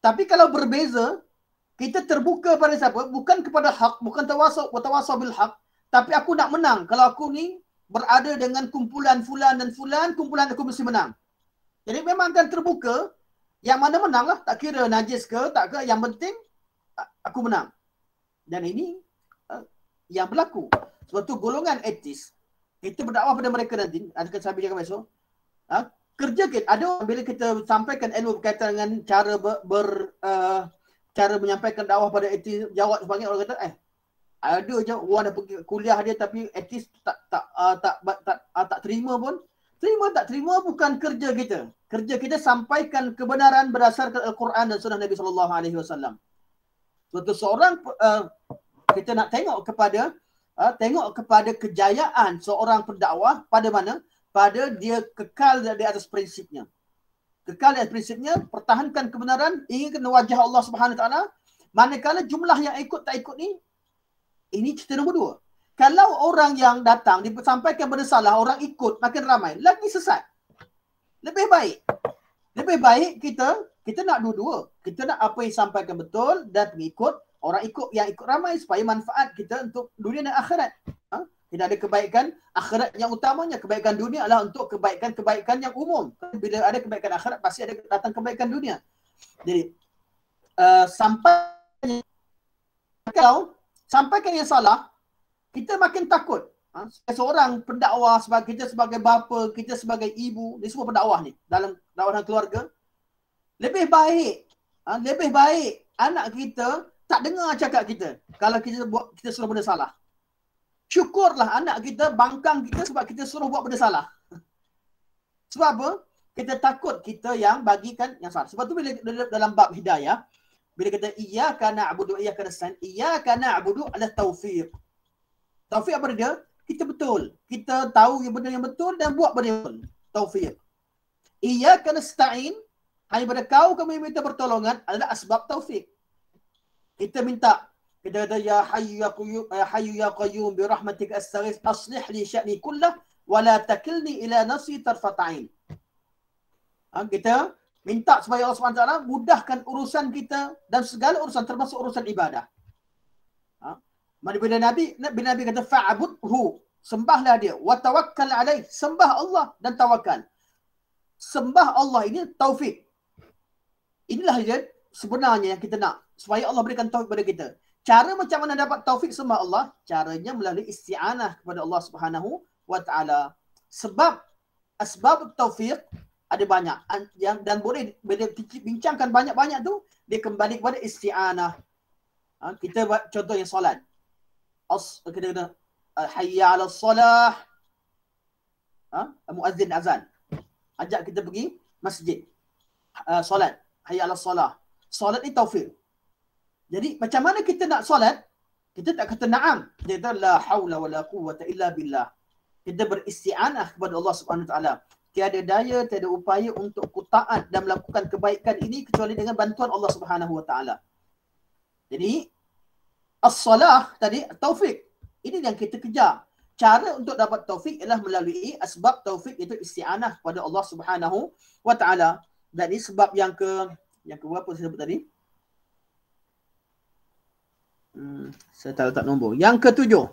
Tapi kalau berbeza, kita terbuka pada siapa? Bukan kepada hak, bukan tawasaw bil haq, tapi aku nak menang. Kalau aku ni berada dengan kumpulan fulan dan fulan, kumpulan aku mesti menang. Jadi memang akan terbuka, yang mana menang lah, tak kira najis ke, tak ke, yang penting aku menang. Dan ini yang berlaku. Sebab tu golongan etis, kita berdakwah pada mereka nanti, akan saya bincangkan besok, kerja kita, ada bila kita sampaikan ilmu berkaitan dengan cara menyampaikan dakwah pada etis, jawab sebagainya, orang kata ada je orang dah pergi kuliah dia tapi etis tak terima pun. Terima tak terima bukan kerja kita. Kerja kita sampaikan kebenaran berdasarkan Al-Quran dan Sunnah Nabi SAW. Betul, seorang kita nak tengok kepada kejayaan seorang pendakwah pada mana? Pada dia kekal di atas prinsipnya. Kekal di atas prinsipnya, pertahankan kebenaran, inginkan wajah Allah Subhanahu Wa Taala. Manakala jumlah yang ikut tak ikut ni, ini cerita nombor dua. Kalau orang yang datang disampaikan benda salah, orang ikut makin ramai, lagi sesat. Lebih baik kita nak dua-dua. Kita nak apa yang disampaikan betul dan pengikut, orang yang ikut ramai supaya manfaat kita untuk dunia dan akhirat. Tidak ada kebaikan akhirat yang utamanya. Kebaikan dunia adalah untuk kebaikan yang umum. Bila ada kebaikan akhirat, pasti ada datang kebaikan dunia. Jadi, sampaikan yang salah, kita makin takut. Seorang pendakwah, kita sebagai bapa, kita sebagai ibu, ni semua pendakwah ni dalam dakwah keluarga. Lebih baik anak kita tak dengar cakap kita kalau kita suruh benda salah. Syukurlah anak kita bangkang kita sebab kita suruh buat benda salah. Sebab apa? Kita takut kita yang bagikan yang salah. Sebab tu bila dalam bab hidayah, bila kata iyyaka na'budu wa iyyaka nasta'in, iyyaka na'budu adalah taufiq. Taufiq apa dia? Kita betul. Kita tahu yang benda yang betul dan buat benda yang betul. Taufiq. Iyyaka nasta'in, hanya pada kami minta pertolongan adalah asbab taufiq. Kita kata ya hayyu ya qayyum bi rahmatika astaghith aslih li sya'ni kullah wa la takilni ila nafsi tarfat ain. Kita minta supaya Allah SWT mudahkan urusan kita dan segala urusan termasuk urusan ibadah. Bila Nabi kata fa'budhu, sembahlah dia, wa tawakkal alaih, sembah Allah dan tawakal. Sembah Allah ini taufik. Inilah dia sebenarnya yang kita nak, supaya Allah berikan taufik kepada kita. Cara macam mana dapat taufik sembah Allah? Caranya melalui isti'anah kepada Allah Subhanahu wa Ta'ala. Sebab asbab taufik ada banyak dan boleh bila bincangkan banyak-banyak tu dia kembali kepada isti'anah. Kita buat contoh yang solat. Kita kata hayya 'alas solah. Muazzin azan. Ajak kita pergi masjid. Solat. Hayya 'alas solah. Solat ni taufik. Jadi macam mana kita nak solat? Kita tak kata na'am. Kita kata la haula wala quwwata illa billah. Kita beristi'anah kepada Allah Subhanahu Wa Taala. Tiada daya, tiada upaya untuk ku taat dan melakukan kebaikan ini kecuali dengan bantuan Allah Subhanahu Wa Taala. Jadi as-salah tadi taufik. Ini yang kita kejar. Cara untuk dapat taufik ialah melalui asbab taufik, itu isti'anah kepada Allah Subhanahu Wa Taala. Dan ini sebab yang berapa saya sebut tadi? Saya tak letak nombor. Yang ketujuh.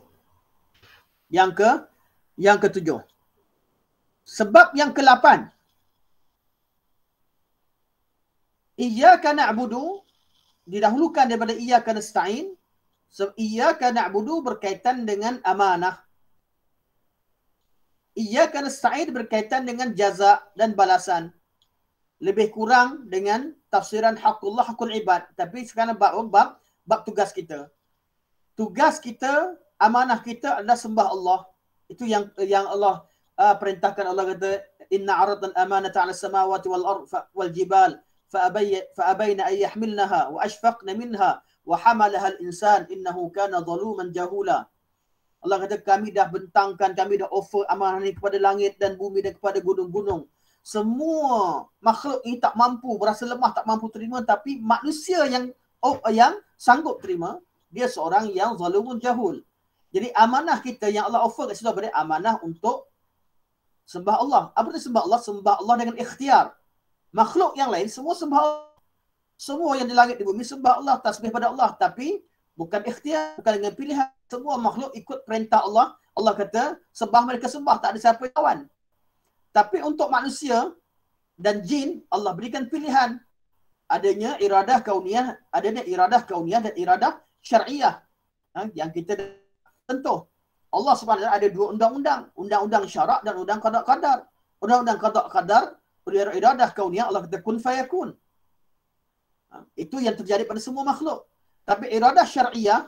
Yang ketujuh. Sebab yang ke-8. Iyyaka na'budu didahulukan daripada iyyaka nasta'in. So, iyyaka na'budu berkaitan dengan amanah. Iyyaka nasta'in berkaitan dengan jaza dan balasan. Lebih kurang dengan tafsiran haqqullah, haqqul ibad. Tapi sekarang bab tugas kita. Tugas kita, amanah kita adalah sembah Allah. Itu yang Allah perintahkan. Allah kata, inna aradna al-amanata 'ala as-samawati wal ard wal jibal fa'abayna an yahmilnaha wa ashfaqna minha wa hamalaha al-insan innahu kana zaluman jahula. Allah kata, kami dah bentangkan, kami dah offer amanah ini kepada langit dan bumi dan kepada gunung-gunung. Semua makhluk ini tak mampu, berasa lemah, tak mampu terima, tapi manusia yang sanggup terima, dia seorang yang zalumun jahul. Jadi amanah kita yang Allah offer kat situ pada amanah untuk sembah Allah. Apa itu sembah Allah? Sembah Allah dengan ikhtiar. Makhluk yang lain semua sembah Allah. Semua yang di langit di bumi sembah Allah, tasbih pada Allah, tapi bukan ikhtiar, bukan dengan pilihan. Semua makhluk ikut perintah Allah. Allah kata, sembah mereka sembah, tak ada siapa yang lawan. Tapi untuk manusia dan jin, Allah berikan pilihan. Adanya iradah kauniyah, dan iradah syar'iyah. Yang kita tentu. Allah SWT ada dua undang-undang. Undang-undang syarak dan undang qada' qadar. Undang-undang qada' qadar, iradah kauniyah, Allah kata kun fayakun. Itu yang terjadi pada semua makhluk. Tapi iradah syar'iyah,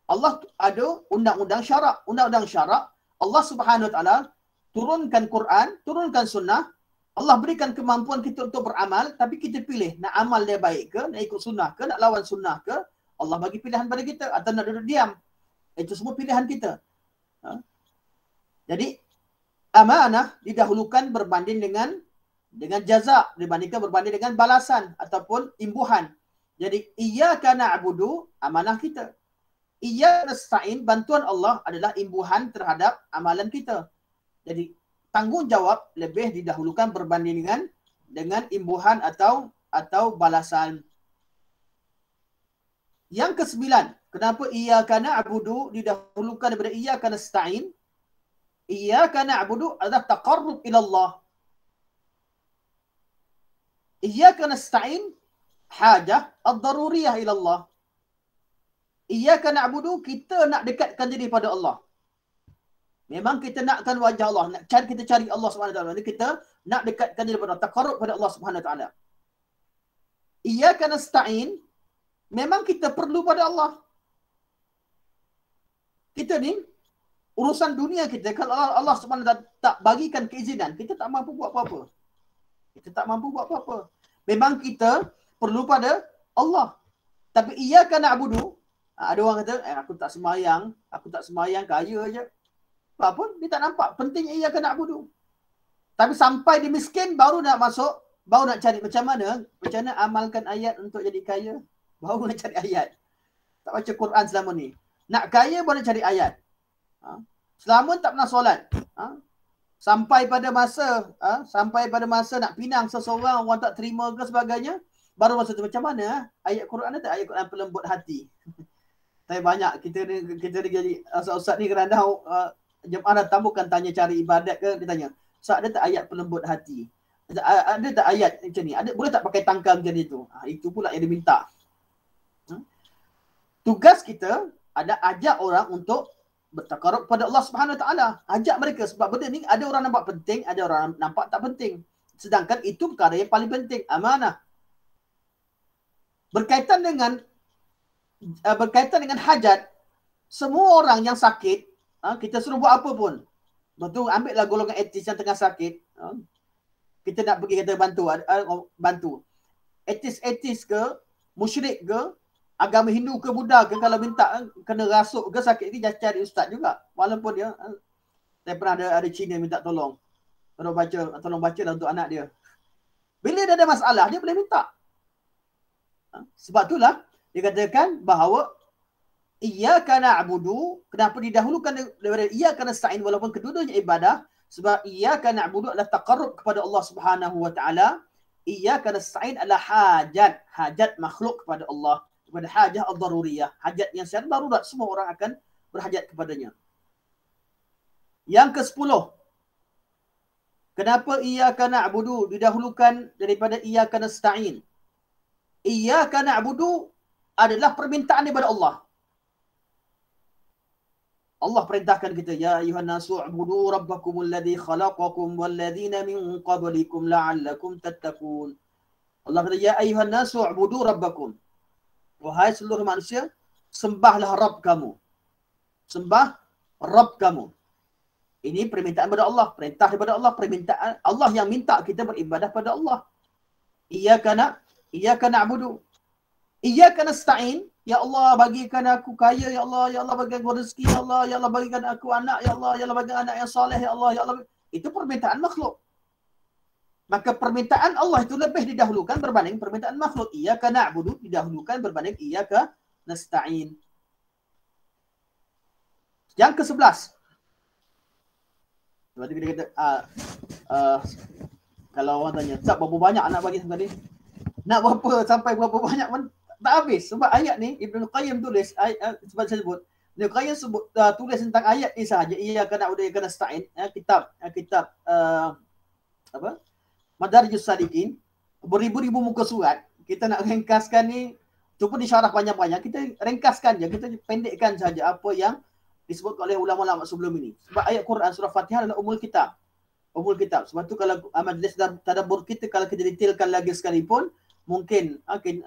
Allah ada undang-undang syarak. Undang-undang syarak, Allah Subhanahu Wa Taala turunkan Quran, turunkan sunnah. Allah berikan kemampuan kita untuk beramal, tapi kita pilih nak amal dia baik ke, nak ikut sunnah ke, nak lawan sunnah ke. Allah bagi pilihan pada kita atau nak duduk diam. Itu semua pilihan kita. Jadi amanah didahulukan berbanding dengan jaza, berbanding dengan balasan ataupun imbuhan. Jadi iyyaka na'budu, amanah kita. Iyyaka nasta'in, bantuan Allah adalah imbuhan terhadap amalan kita. Jadi tanggungjawab lebih didahulukan berbanding dengan imbuhan atau balasan. Yang kesembilan, kenapa iyyaka na'budu didahulukan daripada iyyaka nasta'in? Iyyaka na'budu adalah taqarrub ila Allah. Iyyaka nasta'in hajah ad-daruriyah ila Allah. Iyyaka na'budu, kita nak dekatkan diri pada Allah. Memang kita nakkan wajah Allah, kita cari Allah SWT. Kita nak dekatkan diri pada Allah, taqarrub pada Allah SWT. Iyyaka nasta'in, memang kita perlu pada Allah. Kita ni, urusan dunia kita, kalau Allah SWT tak bagikan keizinan, kita tak mampu buat apa-apa. Memang kita perlu pada Allah. Tapi iyyaka na'budu, ada orang kata, aku tak semayang, kaya je. Apa? Dia tak nampak pentingnya iyyaka na'budu. Tapi sampai dia miskin, baru nak masuk, baru nak cari macam mana amalkan ayat untuk jadi kaya. Baru nak cari ayat. Tak baca Quran selama ni. Nak kaya baru nak cari ayat. Selama tak pernah solat. Sampai pada masa nak pinang seseorang, orang tak terima ke sebagainya, baru masa tu macam mana ayat Quran ada, ayat Quran pelembut hati. Tapi banyak kita ni jadi ustaz ni kadang-kadang jemaah datang bukan tanya cari ibadat ke, dia tanya, ustaz ada tak ayat pelembut hati? Ada tak ayat macam ni? Boleh tak pakai tangkal macam itu? Itu pula yang dia minta. Tugas kita ada ajak orang untuk bertakarub pada Allah Subhanahu Wa Taala. Ajak mereka, sebab benda ni ada orang nampak penting, ada orang nampak tak penting. Sedangkan itu perkara yang paling penting, amanah. Berkaitan dengan hajat, semua orang yang sakit, kita suruh buat apa pun. Betul, ambillah golongan etis yang tengah sakit. Kita nak pergi kata bantu. Etis ke, musyrik ke, agama Hindu ke, Buddha ke, kalau minta kena rasuk ke sakit ni, jangan cari ustaz juga. Walaupun dia, saya pernah ada Cina minta tolong. Tolong baca lah untuk anak dia. Bila dia ada masalah, dia boleh minta. Sebab itulah dia katakan bahawa iyyaka na'budu, kenapa didahulukan daripada iyyaka nasta'in walaupun kedua-duanya ibadah, sebab iyyaka na'budu adalah taqarrub kepada Allah Subhanahu Wa Taala. Iyyaka nasta'in adalah hajat makhluk kepada Allah, kepada hajah ad-daruriyah, hajat yang secara darurat, semua orang akan berhajat kepadanya. Yang ke-10, kenapa iyyaka na'budu didahulukan daripada iyyaka nasta'in? Iyyaka na'budu adalah permintaan daripada Allah. Allah perintahkan kita, ya ayuhan nasu ubudu rabbakumul ladzi khalaqakum wal ladzina min qablikum la'allakum tattaqun. Allah kata, ya ayuhan nasu ubudu rabbakum. Wahai seluruh manusia, sembahlah Rabb kamu. Sembah Rabb kamu. Ini permintaan daripada Allah, perintah daripada Allah, permintaan Allah yang minta kita beribadah pada Allah. Iyyaka na'budu. Iyyaka nasta'in. Ya Allah, bagikan aku kaya, ya Allah bagikan aku rezeki, ya Allah bagikan aku anak, ya Allah bagikan anak yang soleh, ya Allah. Itu permintaan makhluk. Maka permintaan Allah itu lebih didahulukan berbanding permintaan makhluk. Iyyaka na'budu didahulukan berbanding iyyaka nasta'in. Yang ke-11. Sebab kita kata, kalau orang tanya, tak berapa banyak nak bagi sampai ni? Nak berapa sampai berapa banyak pun tak habis. Sebab ayat ni Ibnu Qayyim tulis, sebab saya sebut, Ibnu Qayyim tulis tentang ayat ni sahaja. Iyyaka na'budu wa iyyaka nasta'in. Kitab Madarijus Salikin, beribu-ribu muka surat. Kita nak ringkaskan ni, cuba disyarah panjang-panjang. Kita ringkaskan je, kita pendekkan saja apa yang disebut oleh ulama-ulama sebelum ini. Sebab ayat Quran surah Fatihah adalah umul kitab. Sebab tu kalau majlis tadabbur kita, kalau kita detailkan lagi sekalipun, mungkin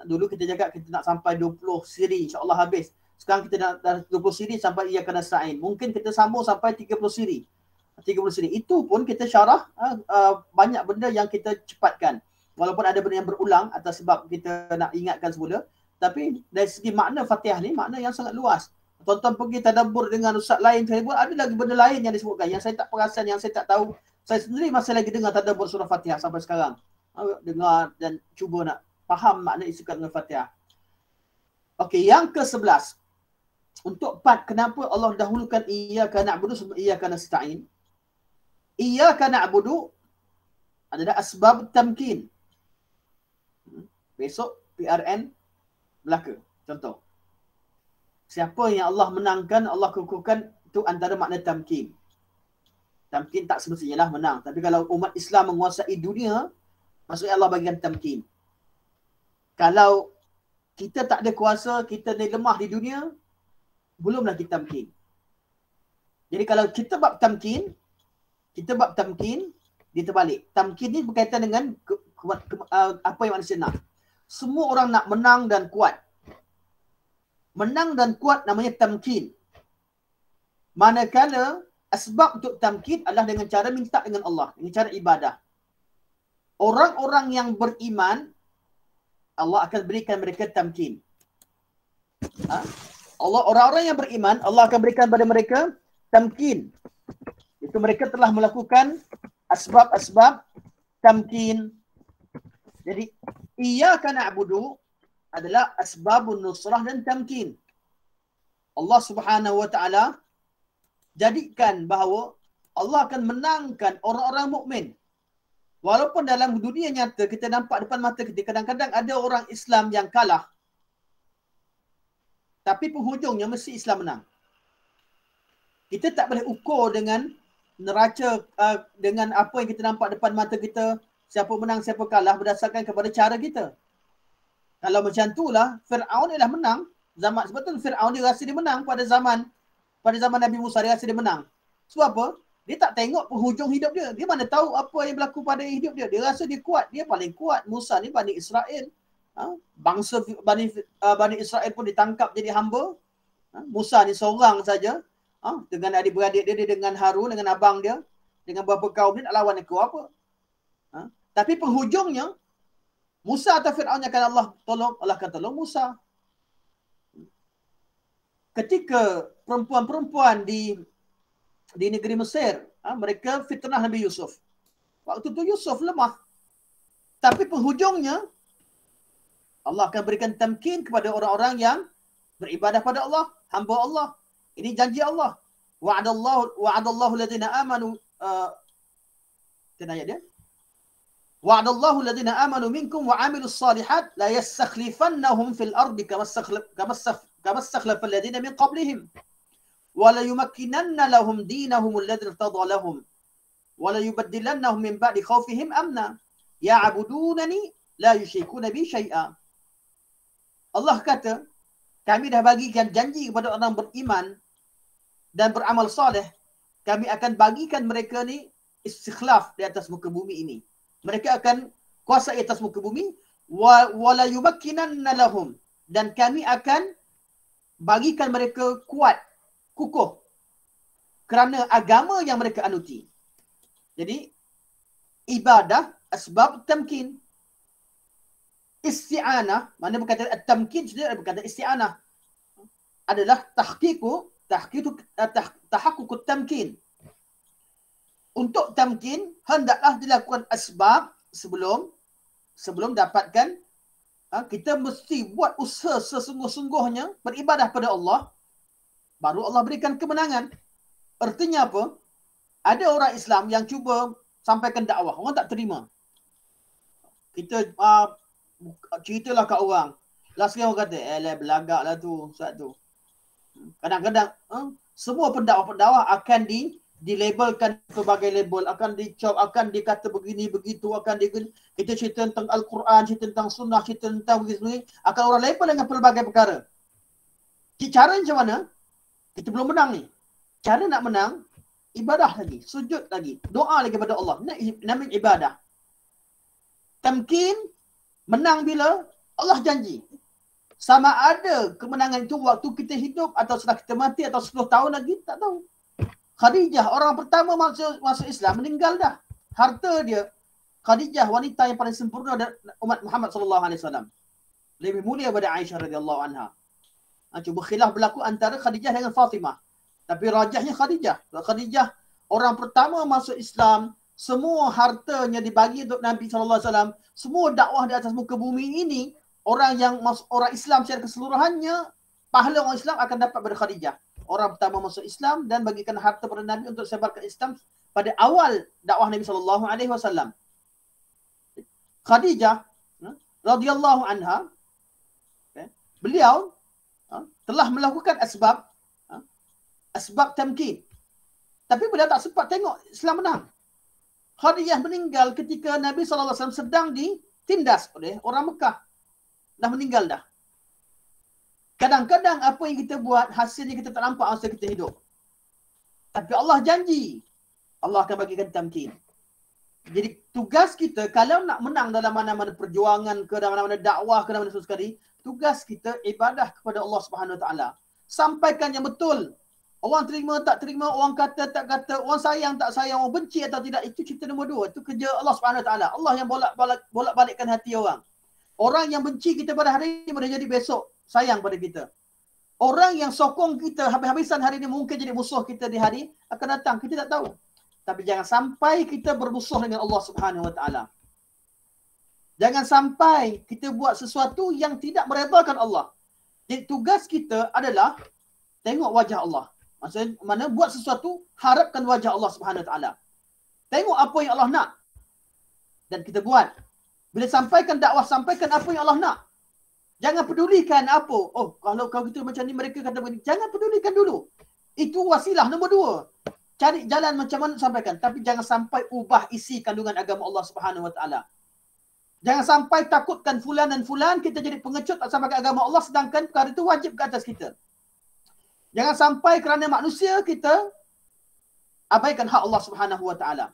dulu kita jaga kita nak sampai 20 siri, insya-Allah habis. Sekarang kita nak 20 siri sampai iyyaka nasta'in. Mungkin kita sambung sampai 30 siri. Itu pun kita syarah banyak benda yang kita cepatkan. Walaupun ada benda yang berulang atas sebab kita nak ingatkan semula, tapi dari segi makna Fatihah ni makna yang sangat luas. Tuan-tuan pergi tadabbur dengan ustaz lain, saya buat ada lagi benda lain yang disebutkan yang saya tak perasan, yang saya tak tahu. Saya sendiri masih lagi dengar tadabbur surah Fatihah sampai sekarang. Dengar dan cuba nak faham makna isi kandungan Fatihah. Okey, yang ke-11. Untuk part kenapa Allah dahulukan iyyaka na'budu sebelum iyyaka nasta'in. Iyyaka na'budu adalah asbab tamkin. Besok PRN Melaka, contoh. Siapa yang Allah menangkan, Allah kukuhkan, itu antara makna tamkin. Tamkin tak semestinya lah menang. Tapi kalau umat Islam menguasai dunia, maksudnya Allah bagikan tamkin. Kalau kita tak ada kuasa, kita ni lemah di dunia, belumlah kita tamkin. Jadi kalau kita bab tamkin, dia terbalik. Tamkin ni berkaitan dengan apa yang manusia nak. Semua orang nak menang dan kuat. Menang dan kuat namanya tamkin. Manakala asbab untuk tamkin adalah dengan cara minta dengan Allah, dengan cara ibadah. Orang-orang yang beriman, Allah akan berikan mereka tamkin. Orang-orang yang beriman, Allah akan berikan pada mereka tamkin. Itu mereka telah melakukan asbab-asbab tamkin. Jadi, iyyaka na'budu adalah asbabun nusrah dan tamkin. Allah Subhanahu wa taala jadikan bahawa Allah akan menangkan orang-orang mukmin. Walaupun dalam dunia nyata kita nampak depan mata kita kadang-kadang ada orang Islam yang kalah. Tapi penghujungnya mesti Islam menang. Kita tak boleh ukur dengan neraca dengan apa yang kita nampak depan mata kita, siapa menang siapa kalah berdasarkan kepada cara kita. Kalau macam itulah Firaun ialah menang. Sebab tu Firaun dia rasa dia menang pada zaman Nabi Musa, dia rasa dia menang. Sebab apa? Dia tak tengok penghujung hidup dia. Dia mana tahu apa yang berlaku pada hidup dia. Dia rasa dia kuat. Dia paling kuat. Musa ni Bani Israel. Bangsa Bani Israel pun ditangkap jadi hamba. Musa ni seorang saja. Dengan adik-beradik dia dengan Harun, dengan abang dia. Dengan beberapa kaum dia nak lawan aku apa. Tapi penghujungnya, Musa atau Fir'aun yang akan Allah tolong. Allah akan tolong Musa. Ketika perempuan-perempuan di negeri Mesir, mereka fitnah Nabi Yusuf. Waktu tu Yusuf lemah. Tapi penghujungnya, Allah akan berikan tamkin kepada orang-orang yang beribadah pada Allah, hamba Allah. Ini janji Allah. Wa'adallahu alladhina amanu. Kena ayat dia. Wa'adallahu alladhina amanu minkum wa 'amilus salihat la yastakhlifannahum fil ardi kama istakhlafa alladhina min qablihim. وَلَا يُمَكِّنَنَّ لَهُمْ دِينَهُمُ الَّذِي ارْتَضَى لَهُمْ وَلَا يُبَدِّلَنَّهُمْ مِنْ بَعْدِ خَوْفِهِمْ أَمْنًا يَعْبُدُونَنِي لَا يُشْرِكُونَ بِي شَيْئًا. Allah kata, kami dah bagikan janji kepada orang beriman dan beramal soleh, kami akan bagikan mereka ni istikhlaf di atas muka bumi ini. Mereka akan kuasai atas muka bumi, wala yumakkinanna lahum, dan kami akan bagikan mereka kuat, kukuh kerana agama yang mereka anuti. Jadi ibadah asbab tamkin. Isti'anah, mana berkata at-tamkin sendiri berkata isti'anah adalah tahakkuk tamkin. Untuk tamkin hendaklah dilakukan asbab sebelum dapatkan, kita mesti buat usaha sesungguh-sungguhnya beribadah pada Allah, baru Allah berikan kemenangan. Artinya apa? Ada orang Islam yang cuba sampaikan dakwah, orang tak terima. Kita ceritalah kat orang. Last kali orang kata, belagaklah tu, Ustaz tu. Kadang-kadang semua pendakwah-pendakwah akan dilabelkan pelbagai label, akan dicop, akan dikata begini, begitu, kita cerita tentang Al-Quran, cerita tentang Sunnah, cerita tentang begini, akan orang label dengan pelbagai perkara. Cara macam mana? Kita belum menang ni. Cara nak menang, ibadah lagi, sujud lagi, doa lagi kepada Allah. Namanya ibadah. Tamkin, menang bila Allah janji. Sama ada kemenangan itu waktu kita hidup atau setelah kita mati atau 10 tahun lagi, tak tahu. Khadijah, orang pertama masuk Islam, meninggal dah. Harta dia, Khadijah, wanita yang paling sempurna dari umat Muhammad SAW. Lebih mulia daripada Aisyah radhiyallahu anha. Cuba khilaf berlaku antara Khadijah dengan Fatimah. Tapi rajahnya Khadijah. Khadijah, orang pertama masuk Islam, semua hartanya dibagi untuk Nabi SAW. Semua dakwah di atas muka bumi ini, orang Islam secara keseluruhannya, pahala orang Islam akan dapat pada Khadijah. Orang pertama masuk Islam dan bagikan harta pada Nabi untuk sebarkan Islam pada awal dakwah Nabi SAW. Khadijah radhiyallahu anha, beliau telah melakukan asbab tamkin. Tapi beliau tak sempat tengok Islam menang. Khadijah meninggal ketika Nabi SAW sedang ditindas oleh orang Mekah. Dah meninggal dah. Kadang-kadang apa yang kita buat, hasilnya kita tak nampak masa kita hidup. Tapi Allah janji, Allah akan bagikan tamkin. Jadi tugas kita, kalau nak menang dalam mana-mana perjuangan, ke dalam mana-mana dakwah, ke dalam mana-mana sekali, tugas kita ibadah kepada Allah Subhanahu Wa Taala. Sampaikan yang betul. Orang terima tak terima, orang kata tak kata, orang sayang tak sayang, orang benci atau tidak, itu cerita nombor 2. Itu kerja Allah Subhanahu Wa Taala. Allah yang bolak-balikkan hati orang. Orang yang benci kita pada hari ini boleh jadi besok sayang pada kita. Orang yang sokong kita habis-habisan hari ini mungkin jadi musuh kita di hari akan datang. Kita tak tahu. Tapi jangan sampai kita bermusuh dengan Allah Subhanahu Wa Taala. Jangan sampai kita buat sesuatu yang tidak meredakan Allah. Jadi tugas kita adalah tengok wajah Allah. Maksudnya mana buat sesuatu, harapkan wajah Allah Subhanahu Wa Taala. Tengok apa yang Allah nak. Dan kita buat. Bila sampaikan dakwah, sampaikan apa yang Allah nak. Jangan pedulikan apa. Oh, kalau kita macam ni, mereka kata begini. Jangan pedulikan dulu. Itu wasilah nombor 2. Cari jalan macam mana sampaikan. Tapi jangan sampai ubah isi kandungan agama Allah Subhanahu Wa Taala. Jangan sampai takutkan fulan dan fulan, kita jadi pengecut tak sampaikan agama Allah, sedangkan perkara itu wajib ke atas kita. Jangan sampai kerana manusia kita abaikan hak Allah Subhanahu Wa Taala.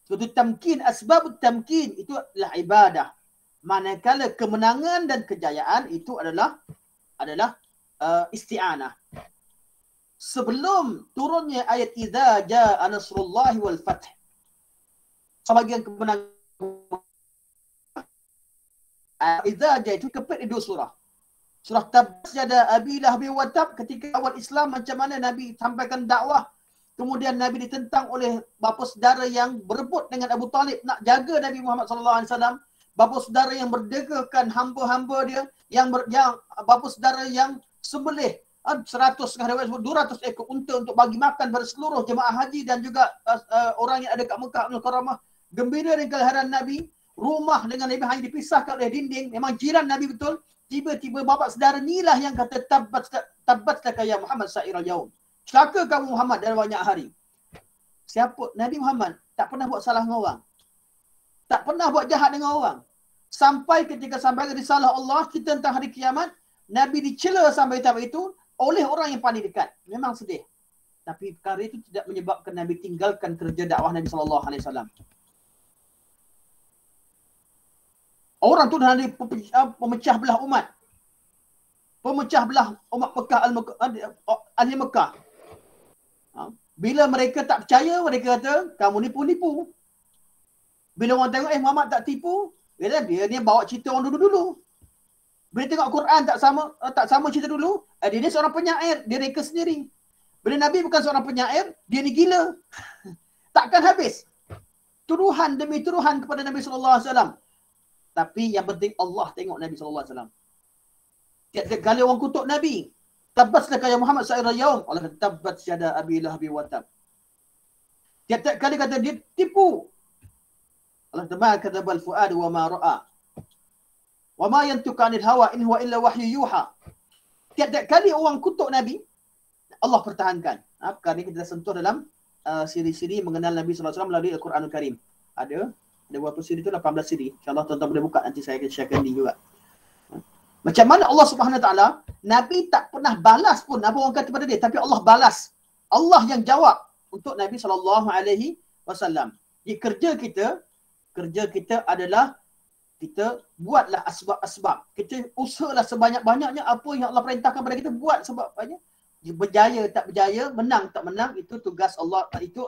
Sebab itu tamkin, asbab tamkin itu adalah ibadah. Manakala kemenangan dan kejayaan itu adalah isti'anah. Sebelum turunnya ayat idza jaa nasrullahi wal fath, sebagian kemenangan idza jaa itu kepit 2 surah. Surah Tabas yada Abi Lahab wa Tab, ketika awal Islam macam mana Nabi sampaikan dakwah, kemudian Nabi ditentang oleh bapa saudara yang berebut dengan Abu Talib nak jaga Nabi Muhammad SAW. Bapa saudara yang berdegakan hamba-hamba dia, yang bapa saudara yang sembelih 100, 200 ekor unta untuk bagi makan pada seluruh jemaah haji dan juga orang yang ada kat Mekah Al-Karamah. Gembira dengan kelahiran Nabi. Rumah dengan Nabi hanya dipisahkan oleh dinding. Memang jiran Nabi betul. Tiba-tiba bapa saudara inilah yang kata tabbat laka ya Muhammad sa'iral yaum. Celaka kamu Muhammad dalam banyak hari. Siapa? Nabi Muhammad tak pernah buat salah dengan orang. Tak pernah buat jahat dengan orang. Sampai ketika sampai risalah Allah kita tentang hari kiamat, Nabi dicela sampai tahap itu oleh orang yang paling dekat. Memang sedih. Tapi perkara itu tidak menyebabkan Nabi tinggalkan kerja dakwah Nabi SAW. Orang tu dah ada pemecah belah umat. Pemecah belah umat Mekah, ahli Mekah. Bila mereka tak percaya, mereka kata, kamu nipu-nipu. Bila orang tengok, Muhammad tak tipu, dia ni bawa cerita orang dulu-dulu. Bila tengok Quran tak sama cerita dulu, dia ni seorang penyair, dia reka sendiri. Bila Nabi bukan seorang penyair, dia ni gila. Takkan habis. Tuduhan demi tuduhan kepada Nabi SAW. Tapi yang penting Allah tengok Nabi SAW. Tiap-tiap kali orang kutuk Nabi, tabbat laka ya Muhammad sa'ira yaum, Allah kata tabbat syada abi lahabi wa tab. Tiap-tiap kali kata dia tipu, Allah kata ma kadzabal fuad wa ma ra'a. Wa ma yantiqu 'anil hawa in huwa illa wahyu yuha. Tiap-tiap kali orang kutuk Nabi, Allah pertahankan. Perkara ini kita dah sentuh dalam siri-siri mengenal Nabi SAW melalui Al-Quranul Karim. Ada berapa siri tu? 18 siri. InsyaAllah tuan-tuan boleh buka, nanti saya akan sharekan link juga. Macam mana Allah Subhanahu Wa Taala, Nabi tak pernah balas pun apa orang kata kepada dia, tapi Allah balas. Allah yang jawab untuk Nabi SAW. Jadi kerja kita adalah kita buatlah asbab-asbab. Kita usahalah sebanyak-banyaknya apa yang Allah perintahkan kepada kita buat, sebab banyak berjaya tak berjaya, menang tak menang, itu tugas Allah, itu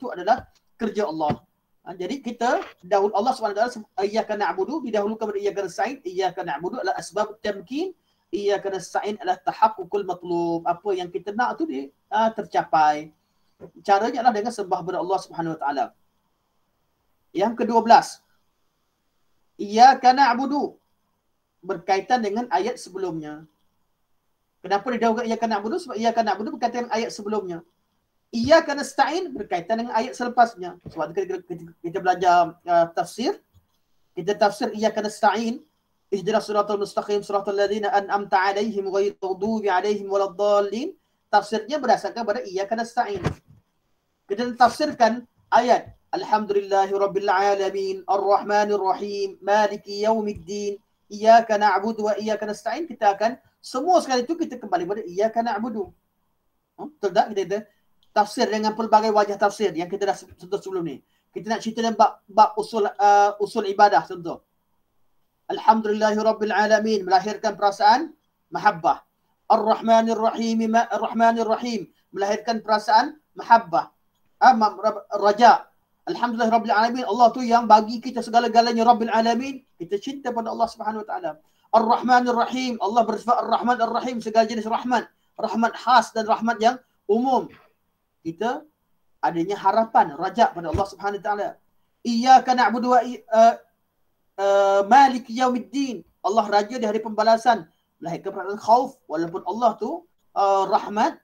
adalah kerja Allah. Jadi kita dahulu Allah SWT iyyaka na'budu didahulukan kepada iyyaka nasta'in. Iyyaka na'budu adalah asbab tamkin, iyyaka nasta'in adalah tahaqqul matlub. Apa yang kita nak tu tercapai. Caranya adalah dengan sembah kepada Allah Subhanahu Wa Taala. Yang ke-12, iyyaka na'budu berkaitan dengan ayat sebelumnya. Kenapa didahulukan iyyaka na'budu? Sebab iyyaka na'budu berkaitan dengan ayat sebelumnya. Iyyaka nasta'in berkaitan dengan ayat selepasnya. Sebab kita belajar tafsir, kita tafsir iyyaka nasta'in, ihdinas siratal mustaqim siratal ladzina an'amta 'alaihim ghairil maghdubi 'alaihim waladdallin. Tafsirnya berdasarkan pada iyyaka nasta'in. Kita tafsirkan ayat alhamdulillahirabbil alamin arrahmanir rahim maliki yaumiddin iyyaka na'budu wa iyyaka nasta'in. Kita akan semua sekali itu kita kembali pada iyyaka na'budu. Betul tak? Kita tafsir dengan pelbagai wajah tafsir yang kita dah sentuh sebelum ni. Kita nak cerita tentang bab usul ibadah contoh. Alhamdulillahirabbil alamin melahirkan perasaan mahabbah. Ar-Rahmanir Rahim melahirkan perasaan mahabbah. Raja. Alhamdulillahirabbil alamin, Allah tu yang bagi kita segala-galanya, Rabbil alamin. Kita cinta pada Allah Subhanahu Wa Taala. Ar-Rahmanir Rahim, Allah bersifat Ar-Rahman Ar-Rahim, segala jenis rahmat. Rahmat khas dan rahmat yang umum. Kita adanya harapan, raja pada Allah Subhanahu Wa Taala. Iyyaka na'budu wa Maliki yaumiddin. Allah raja di hari pembalasan. Melahirkan perasaan khauf, walaupun Allah tu rahmat,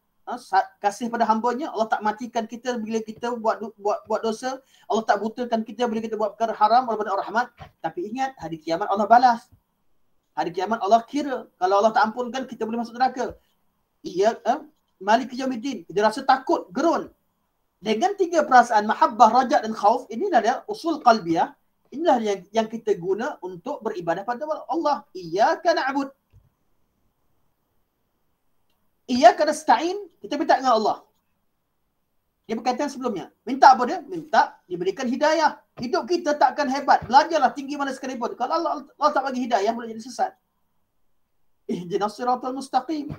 kasih pada hamba-Nya. Allah tak matikan kita bila kita buat dosa. Allah tak butakan kita bila kita buat perkara haram, walaupun rahmat. Tapi ingat, hari kiamat Allah balas. Hari kiamat Allah kira. Kalau Allah tak ampunkan, kita boleh masuk neraka. Maliki yaumiddin. Dia rasa takut, gerun. Dengan tiga perasaan mahabbah, raja dan khauf, ini adalah usul qalbiyah. Inilah yang kita guna untuk beribadah pada Allah. Iyyaka na'bud. Iyyaka nasta'in, kita minta dengan Allah. Dia berkaitan sebelumnya. Minta apa dia? Minta diberikan hidayah. Hidup kita takkan hebat. Belajarlah tinggi mana sekalipun. Kalau Allah tak bagi hidayah, boleh jadi sesat. Ihdinas siratal mustaqim.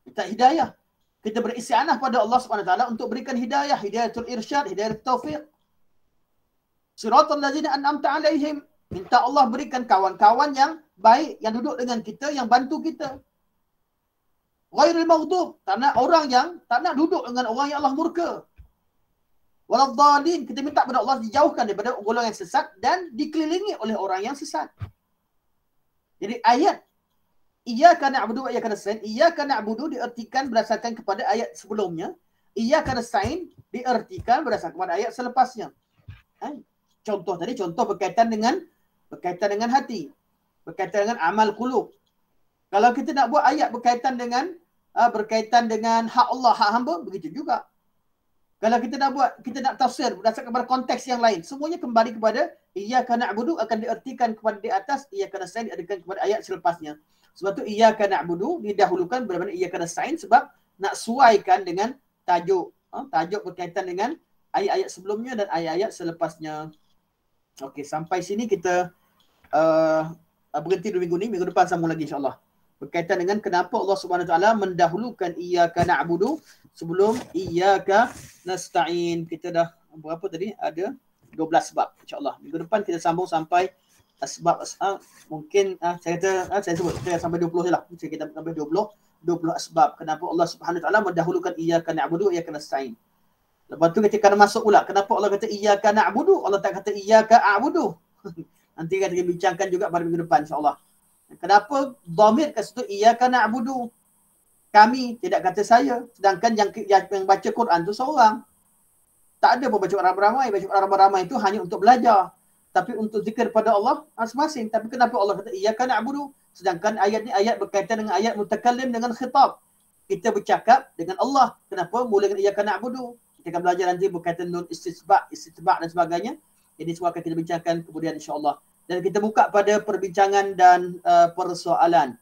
Minta hidayah. Kita beristianah pada Allah SWT untuk berikan hidayah. Hidayatul irsyad, hidayatul taufiq. Siratal ladzina an'amta 'alaihim. Minta Allah berikan kawan-kawan yang baik, yang duduk dengan kita, yang bantu kita. Ghairil maghdub, karena orang yang tak nak duduk dengan orang yang Allah murka. Waladdallin, kita minta kepada Allah dijauhkan daripada golongan yang sesat dan dikelilingi oleh orang yang sesat. Jadi ayat Iyyaka na'budu wa iyyaka nasta'in, iyyaka na'budu diartikan berdasarkan kepada ayat sebelumnya. Iyyaka nasta'in diartikan berdasarkan kepada ayat selepasnya. Contoh tadi, contoh berkaitan dengan hati. Berkaitan dengan amal qulub. Kalau kita nak buat ayat berkaitan dengan hak Allah, hak hamba, begitu juga. Kalau kita nak tafsir berdasarkan kepada konteks yang lain, semuanya kembali kepada iyyaka na'budu akan diartikan kepada di atas, iyyaka nasta'in diartikan kepada ayat selepasnya. Sebab tu iyyaka na'budu didahulukan berbanding iyyaka nasta'in sebab nak suaikan dengan tajuk. Tajuk berkaitan dengan ayat-ayat sebelumnya dan ayat-ayat selepasnya. Okey, sampai sini kita berhenti dulu minggu ni. Minggu depan sambung lagi insya-Allah. Berkaitan dengan kenapa Allah Subhanahu Wa Taala mendahulukan iyyaka na'budu sebelum iyyaka nasta'in. Kita dah berapa tadi? Ada 12 sebab insya-Allah. Minggu depan kita sambung sampai sebab mungkin saya kata saya sebut kita sampai 20 je lah. Kita sampai 20 sebab kenapa Allah Subhanahu Wa Taala mendahulukan iyyaka na'budu iyyaka nasta'in. Lepas tu kita kena masuk pula kenapa Allah kata iyyaka na'budu, Allah tak kata iyyaka a'budu. Nanti kita bincangkan juga pada minggu depan insya-Allah. Kenapa dhamir kat situ iyyaka na'budu? Kami, tidak kata saya. Sedangkan yang baca Quran tu seorang. Tak ada pun baca ramai-ramai. Baca ramai-ramai itu hanya untuk belajar. Tapi untuk zikir pada Allah masing-masing. Tapi kenapa Allah kata iyyaka na'budu? Sedangkan ayat ni ayat berkaitan dengan ayat mutakallim dengan khitab. Kita bercakap dengan Allah. Kenapa mula dengan iyyaka na'budu? Kita akan belajar nanti berkaitan nun istitba' dan sebagainya. Ini semua akan kita bincangkan kemudian insya-Allah. Dan kita buka pada perbincangan dan persoalan.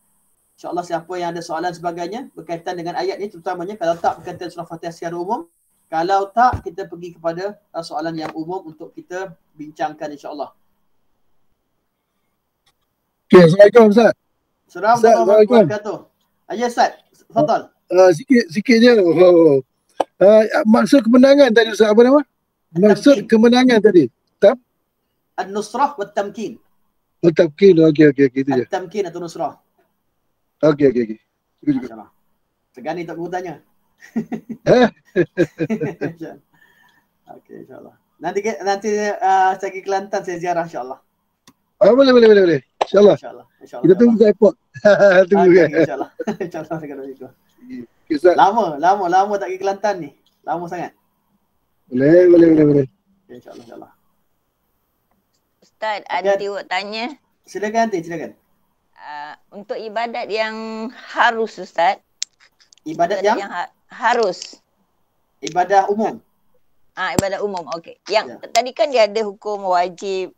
InsyaAllah siapa yang ada soalan sebagainya berkaitan dengan ayat ni terutamanya, kalau tak berkaitan surah Fatihah secara umum, kalau tak kita pergi kepada soalan yang umum untuk kita bincangkan insyaAllah. Okay, Assalamualaikum Ustaz. Assalamualaikum warahmatullahi wabarakatuh. Ya Ustaz, tafadhal. Sikit je. Maksud kemenangan tadi Ustaz, apa nama? Maksud kemenangan tadi. An-nusrah wa tamkin. Tamkin, okey itu je. Tamkin atau nusrah. Okey. InsyaAllah. Segan ni tak guru tanya. Okey, insyaAllah. Nanti saya pergi Kelantan, saya ziarah insyaAllah. Boleh. InsyaAllah. Kita tunggu ke airport. Tunggu kan. InsyaAllah. InsyaAllah saya kena ikut. Lama tak pergi Kelantan ni. Lama sangat. Boleh. InsyaAllah. Ustaz, ada tiwak tanya. Silakan. Untuk ibadat yang harus Ustaz. Ibadat yang harus. Ibadah umum. Ibadat umum. Okey. Yang tadi kan dia ada hukum wajib,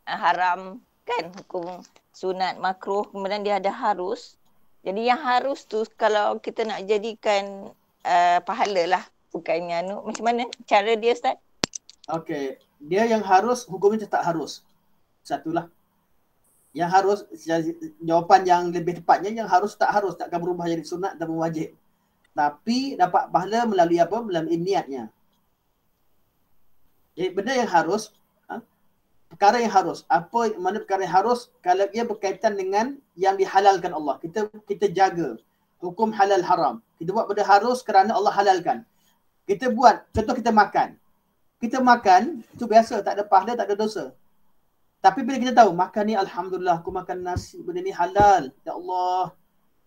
haram kan, hukum sunat, makruh, kemudian dia ada harus. Jadi yang harus tu kalau kita nak jadikan pahala lah, bukannya macam mana cara dia Ustaz? Okey. Dia yang harus, hukumnya tetap harus. Satulah. Yang harus, jawapan yang lebih tepatnya, yang harus tak harus, takkan berubah jadi sunat dan wajib. Tapi dapat pahala melalui apa? Melalui niatnya. Jadi benda yang harus, perkara yang harus. Apa mana perkara yang harus? Kalau ia berkaitan dengan yang dihalalkan Allah. Kita jaga hukum halal haram. Kita buat benda harus kerana Allah halalkan. Kita buat, contoh kita makan. Kita makan, itu biasa, tak ada pahala, tak ada dosa. Tapi bila kita tahu, makan ni alhamdulillah, aku makan nasi, benda ni halal. Ya Allah,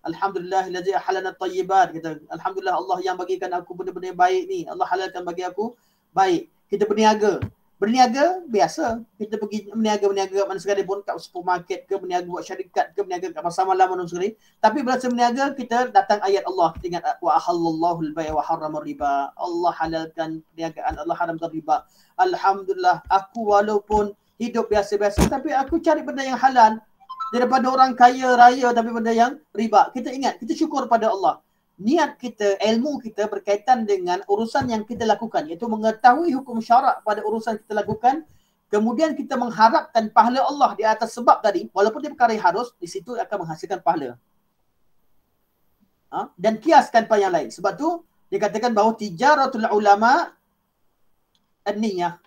alhamdulillah allazi ahalana tayyibat. Kita, alhamdulillah Allah yang bagikan aku benda-benda yang baik ni. Allah halalkan bagi aku baik. Kita berniaga. Berniaga biasa. Kita pergi berniaga mana sekali pun, kat supermarket ke, berniaga buat syarikat ke, berniaga kat pasar malam mana sekali. Tapi bila berniaga, kita datang ayat Allah. Kita ingat wa ahallallahu al-bai' wa harrama riba. Allah halalkan perniagaan, Allah haramkan riba. Alhamdulillah, aku walaupun hidup biasa-biasa tapi aku cari benda yang halal daripada orang kaya raya tapi benda yang riba. Kita ingat, kita syukur pada Allah. Niat kita, ilmu kita berkaitan dengan urusan yang kita lakukan, iaitu mengetahui hukum syarak pada urusan kita lakukan. Kemudian kita mengharapkan pahala Allah di atas sebab tadi, walaupun dia perkara yang harus, di situ akan menghasilkan pahala. Dan kiaskan pada yang lain. Sebab tu dikatakan bahawa tijaratul ulama an-niyah.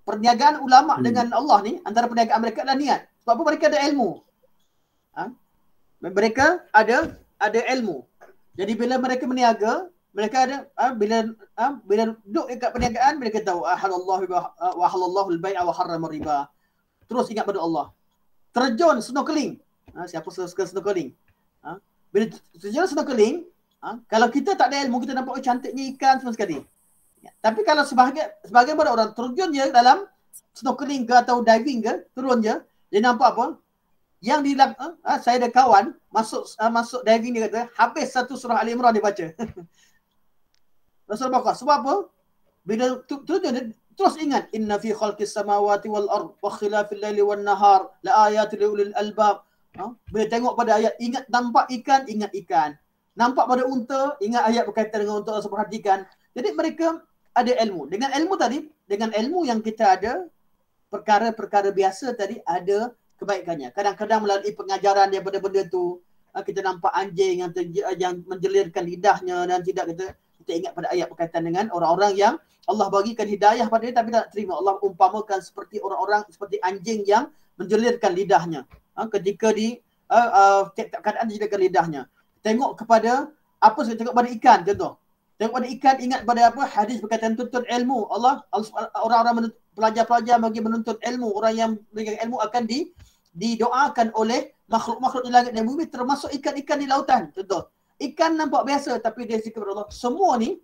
Perniagaan ulama dengan Allah ni, antara perniagaan mereka adalah niat. Sebab apa? Mereka ada ilmu. Mereka ada ilmu. Jadi bila mereka berniaga, mereka ada bila duduk dekat perniagaan, mereka tahu ahallallahu al-bai'a wa harrama riba. Terus ingat pada Allah. Terjun snorkeling. Siapa suka snorkeling? Bila terjun snorkeling, kalau kita tak ada ilmu, kita nampak cantiknya ikan semua sekali. Tapi kalau sebahagian pada orang terjun je dalam snorkeling ke atau diving ke, turun je, dia nampak apa? Yang saya ada kawan masuk diving, dia kata habis satu surah Ali Imran dia baca. Surah Baqarah. Sebab apa? Bila turun dia Terus ingat, inna fi khalqis samawati wal ard wa khilafil laili wan nahar la ayatin li ulil albab. Bila tengok pada ayat, ingat nampak ikan, ingat ikan. Nampak pada unta, ingat ayat berkaitan dengan unta, rasa perhatikan. Jadi mereka ada ilmu. Dengan ilmu tadi, dengan ilmu yang kita ada, perkara-perkara biasa tadi ada kebaikannya. Kadang-kadang melalui pengajaran daripada benda tu, kita nampak anjing yang menjelirkan lidahnya dan tidak, kita ingat pada ayat berkaitan dengan orang-orang yang Allah bagikan hidayah pada dia tapi tak terima. Allah umpamakan seperti orang-orang, seperti anjing yang menjelirkan lidahnya. Ketika di tiap keadaan menjelirkan lidahnya. Tengok kepada apa saya tengok pada ikan contoh. Tengok pada ikan, ingat pada apa? Hadis berkaitan tuntut ilmu. Orang-orang pelajar-pelajar bagi menuntut ilmu, orang yang berikan ilmu akan didoakan oleh makhluk-makhluk di langit dan bumi, termasuk ikan-ikan di lautan. Contoh, ikan nampak biasa tapi dia zikir kepada Allah. Semua ni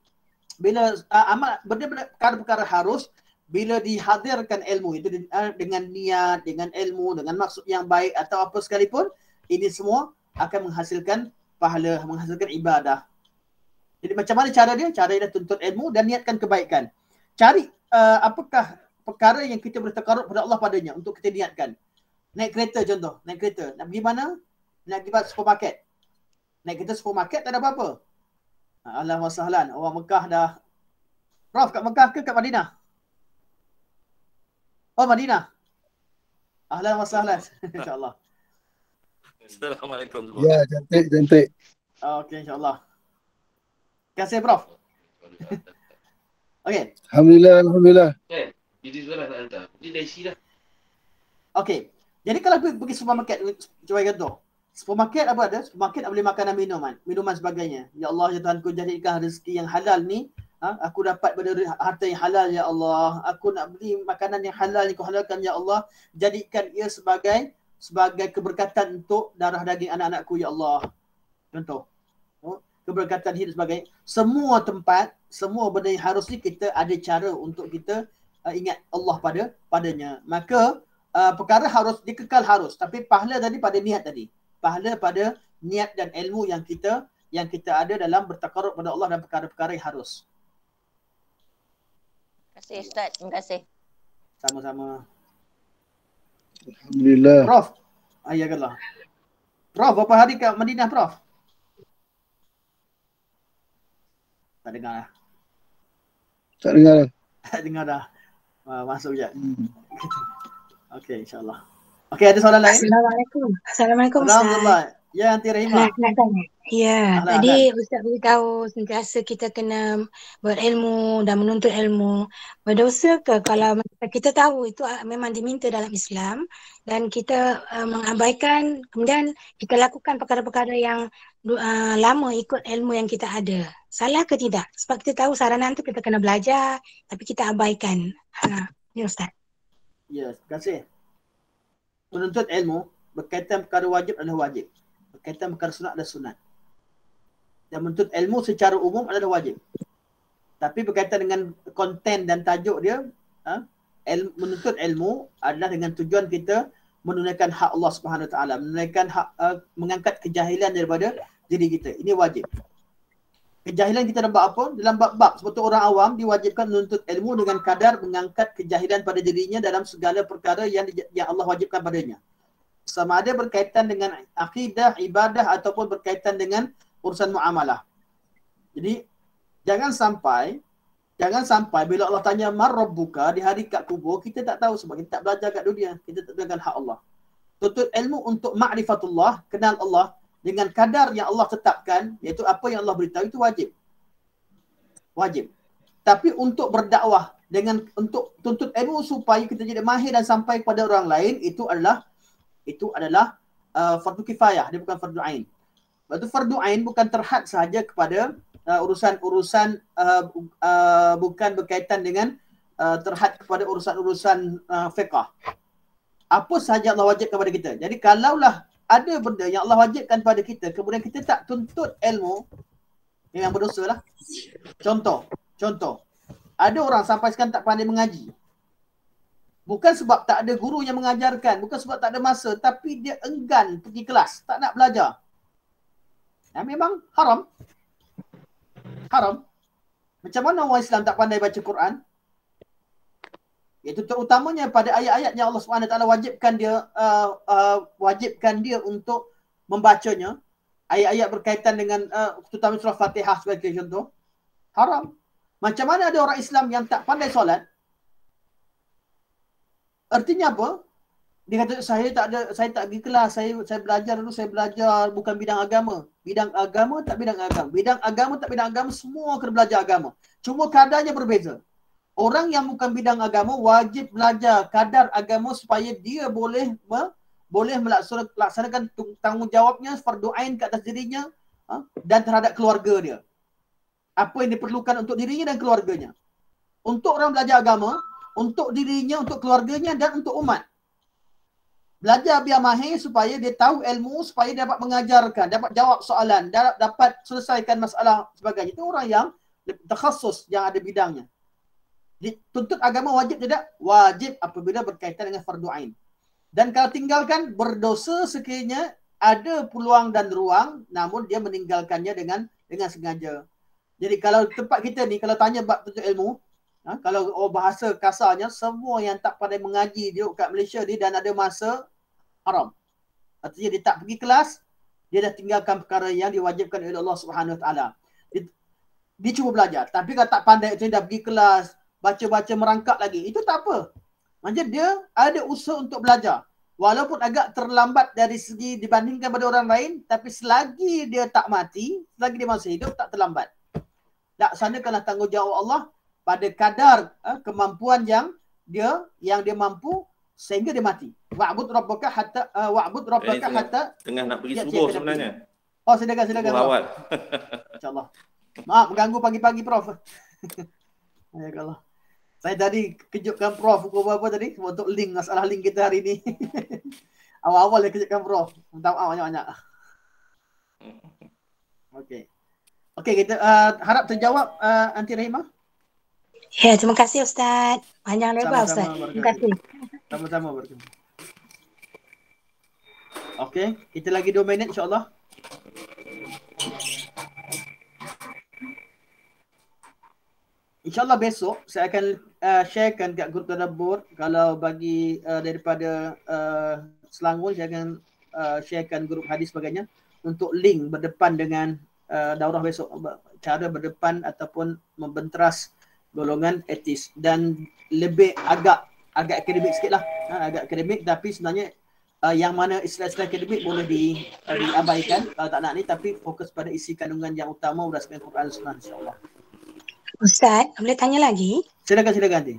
bila benda-benda perkara-perkara harus bila dihadirkan ilmu itu dengan niat, dengan ilmu, dengan maksud yang baik atau apa sekalipun, ini semua akan menghasilkan pahala, menghasilkan ibadah. Jadi macam mana cara dia? Cara dia tuntut ilmu dan niatkan kebaikan. Cari apakah perkara yang kita boleh takarrub pada Allah padanya untuk kita niatkan. Naik kereta contoh, naik kereta. Nak pergi mana? Nak pergi supermarket. Naik kereta supermarket tak ada apa-apa. Alhamdulillah wasahlan. Orang Mekah dah. Prof, kat Mekah ke kat Madinah? Oh, Madinah. Ahlan wasahlan. InsyaAllah. Assalamualaikum. Ya, cantik. Okey, insyaAllah. Terima kasih, Prof. Okey. Alhamdulillah. Ini sudah tak hantar. Ini dah isi dah. Okey. Jadi kalau pergi supermarket, cuba contoh. Supermarket apa ada? Supermarket boleh makanan minuman sebagainya. Ya Allah, ya Tuhanku, jadikan rezeki yang halal ni. Aku dapat pada harta yang halal, ya Allah. Aku nak beli makanan yang halal yang kau halalkan, ya Allah. Jadikan ia sebagai keberkatan untuk darah daging anak-anakku, ya Allah. Contoh. Keberkatan hidup sebagainya. Semua tempat, semua benda yang harus ni kita ada cara untuk kita ingat Allah padanya. Maka perkara harus dikekal harus, tapi pahala tadi pada niat tadi. Pahala pada niat dan ilmu yang kita ada dalam bertakarrub pada Allah dan perkara-perkara yang harus. Terima kasih Ustaz, terima kasih. Sama-sama. Alhamdulillah. Prof, ayakallah. Prof, berapa hari kat Madinah, Prof? Tak dengar lah. Tak dengar. Tak dengar dah. Masuk je. Okey, insyaAllah. Okey, ada soalan lain? Assalamualaikum Ustaz. Alhamdulillah. Ya, Aunty Rahimah. Nak tanya. Ya, Ahlan, tadi Ustaz beritahu sentiasa kita kena berilmu dan menuntut ilmu. Berdosa ke kalau kita tahu itu memang diminta dalam Islam dan kita mengabaikan, kemudian kita lakukan perkara-perkara yang lama ikut ilmu yang kita ada. Salah ke tidak? Sebab kita tahu saranan tu kita kena belajar tapi kita abaikan. Ya Ustaz. Ya, terima kasih. Menuntut ilmu berkaitan perkara wajib adalah wajib. Berkaitan perkara sunat adalah sunat. Dan menuntut ilmu secara umum adalah wajib. Tapi berkaitan dengan konten dan tajuk dia, menuntut ilmu adalah dengan tujuan kita menunaikan hak Allah Subhanahu Wa Taala, menunaikan hak, mengangkat kejahilan daripada diri kita. Ini wajib. Kejahilan kita dalam bab apa? Dalam bab-bab. Seperti orang awam diwajibkan menuntut ilmu dengan kadar mengangkat kejahilan pada dirinya dalam segala perkara yang Allah wajibkan padanya. Sama ada berkaitan dengan akidah, ibadah ataupun berkaitan dengan urusan muamalah. Jadi jangan sampai bila Allah tanya man rabbuka di hari kat kubur, kita tak tahu sebab kita tak belajar kat dunia. Kita tak tahu hak Allah. Tuntut ilmu untuk ma'rifatullah, kenal Allah dengan kadar yang Allah tetapkan, iaitu apa yang Allah beritahu, itu wajib. Wajib. Tapi untuk berdakwah untuk tuntut ilmu supaya kita jadi mahir dan sampai kepada orang lain, itu adalah fardu kifayah, dia bukan fardu ain. Sebab itu fardu ain bukan terhad sahaja kepada urusan-urusan bukan berkaitan dengan terhad kepada urusan-urusan fiqh. Apa sahaja Allah wajibkan kepada kita. Jadi kalaulah ada benda yang Allah wajibkan pada kita, kemudian kita tak tuntut ilmu, yang berdosa lah. Contoh, ada orang sampai sekarang tak pandai mengaji. Bukan sebab tak ada guru yang mengajarkan, bukan sebab tak ada masa, tapi dia enggan pergi kelas, tak nak belajar. Memang haram. Haram. Macam mana orang Islam tak pandai baca Quran? Iaitu terutamanya pada ayat-ayat yang Allah SWT wajibkan dia untuk membacanya. Ayat-ayat berkaitan dengan terutama surah Fatihah sebagai contoh. Haram. Macam mana ada orang Islam yang tak pandai solat? Artinya apa? Dia kata saya tak pergi kelas, saya belajar dulu, saya belajar bukan bidang agama. Bidang agama tak bidang agama. Bidang agama tak bidang agama, semua kena belajar agama. Cuma kadarnya berbeza. Orang yang bukan bidang agama wajib belajar kadar agama supaya dia boleh melaksanakan tanggungjawabnya fardu ain ke atas dirinya dan terhadap keluarga dia. Apa yang diperlukan untuk dirinya dan keluarganya. Untuk orang belajar agama, untuk dirinya, untuk keluarganya dan untuk umat. Belajar biar mahir supaya dia tahu ilmu, supaya dia dapat mengajarkan, dapat jawab soalan, dapat selesaikan masalah sebagainya. Itu orang yang terkhusus, yang ada bidangnya. Tuntut agama wajib tidak? Wajib apabila berkaitan dengan fardu ain. Dan kalau tinggalkan, berdosa sekiranya ada peluang dan ruang, namun dia meninggalkannya dengan sengaja. Jadi kalau tempat kita ni, kalau tanya bab tuntut ilmu, kalau bahasa kasarnya, semua yang tak pandai mengaji dia kat Malaysia ni dan ada masa, haram. Artinya dia tak pergi kelas, dia dah tinggalkan perkara yang diwajibkan oleh Allah Subhanahu Wa Taala. Dia cuba belajar. Tapi kalau tak pandai, dia dah pergi kelas, baca-baca merangkak lagi. Itu tak apa. Maksudnya dia ada usaha untuk belajar. Walaupun agak terlambat dari segi dibandingkan pada orang lain, tapi selagi dia tak mati, selagi dia masih hidup, tak terlambat. Laksanakanlah tanggungjawab Allah pada kadar kemampuan yang dia mampu sehingga dia mati. Wa'bud rabbaka hatta tengah nak pergi subuh sebenarnya. Oh, silakan. Awal. Insya-Allah. Maaf mengganggu pagi-pagi Prof. Ya Allah. Saya tadi kejutkan Prof pukul berapa tadi untuk link, masalah link kita hari ni. Awal-awal dia kejutkan Prof. Minta maaf banyak-banyak. Okey, kita harap terjawab Aunty Rahimah. Ya, terima kasih Ustaz. Panjang lebar Ustaz. Terima kasih. Sama-sama berkata. Okey, kita lagi 2 minit insya-Allah. InsyaAllah besok saya akan sharekan kat grup tadabbur. Kalau bagi daripada Selangor, saya akan sharekan grup hadis sebagainya untuk link berdepan dengan daurah besok. Cara berdepan ataupun membenteras golongan etis. Dan lebih agak akademik sikit lah. Agak akademik tapi sebenarnya yang mana istilah-istilah akademik boleh diabaikan kalau tak nak ni, tapi fokus pada isi kandungan yang utama berdasarkan Quran dan Sunnah insyaAllah. Ustaz, boleh tanya lagi? Silakan Aunty.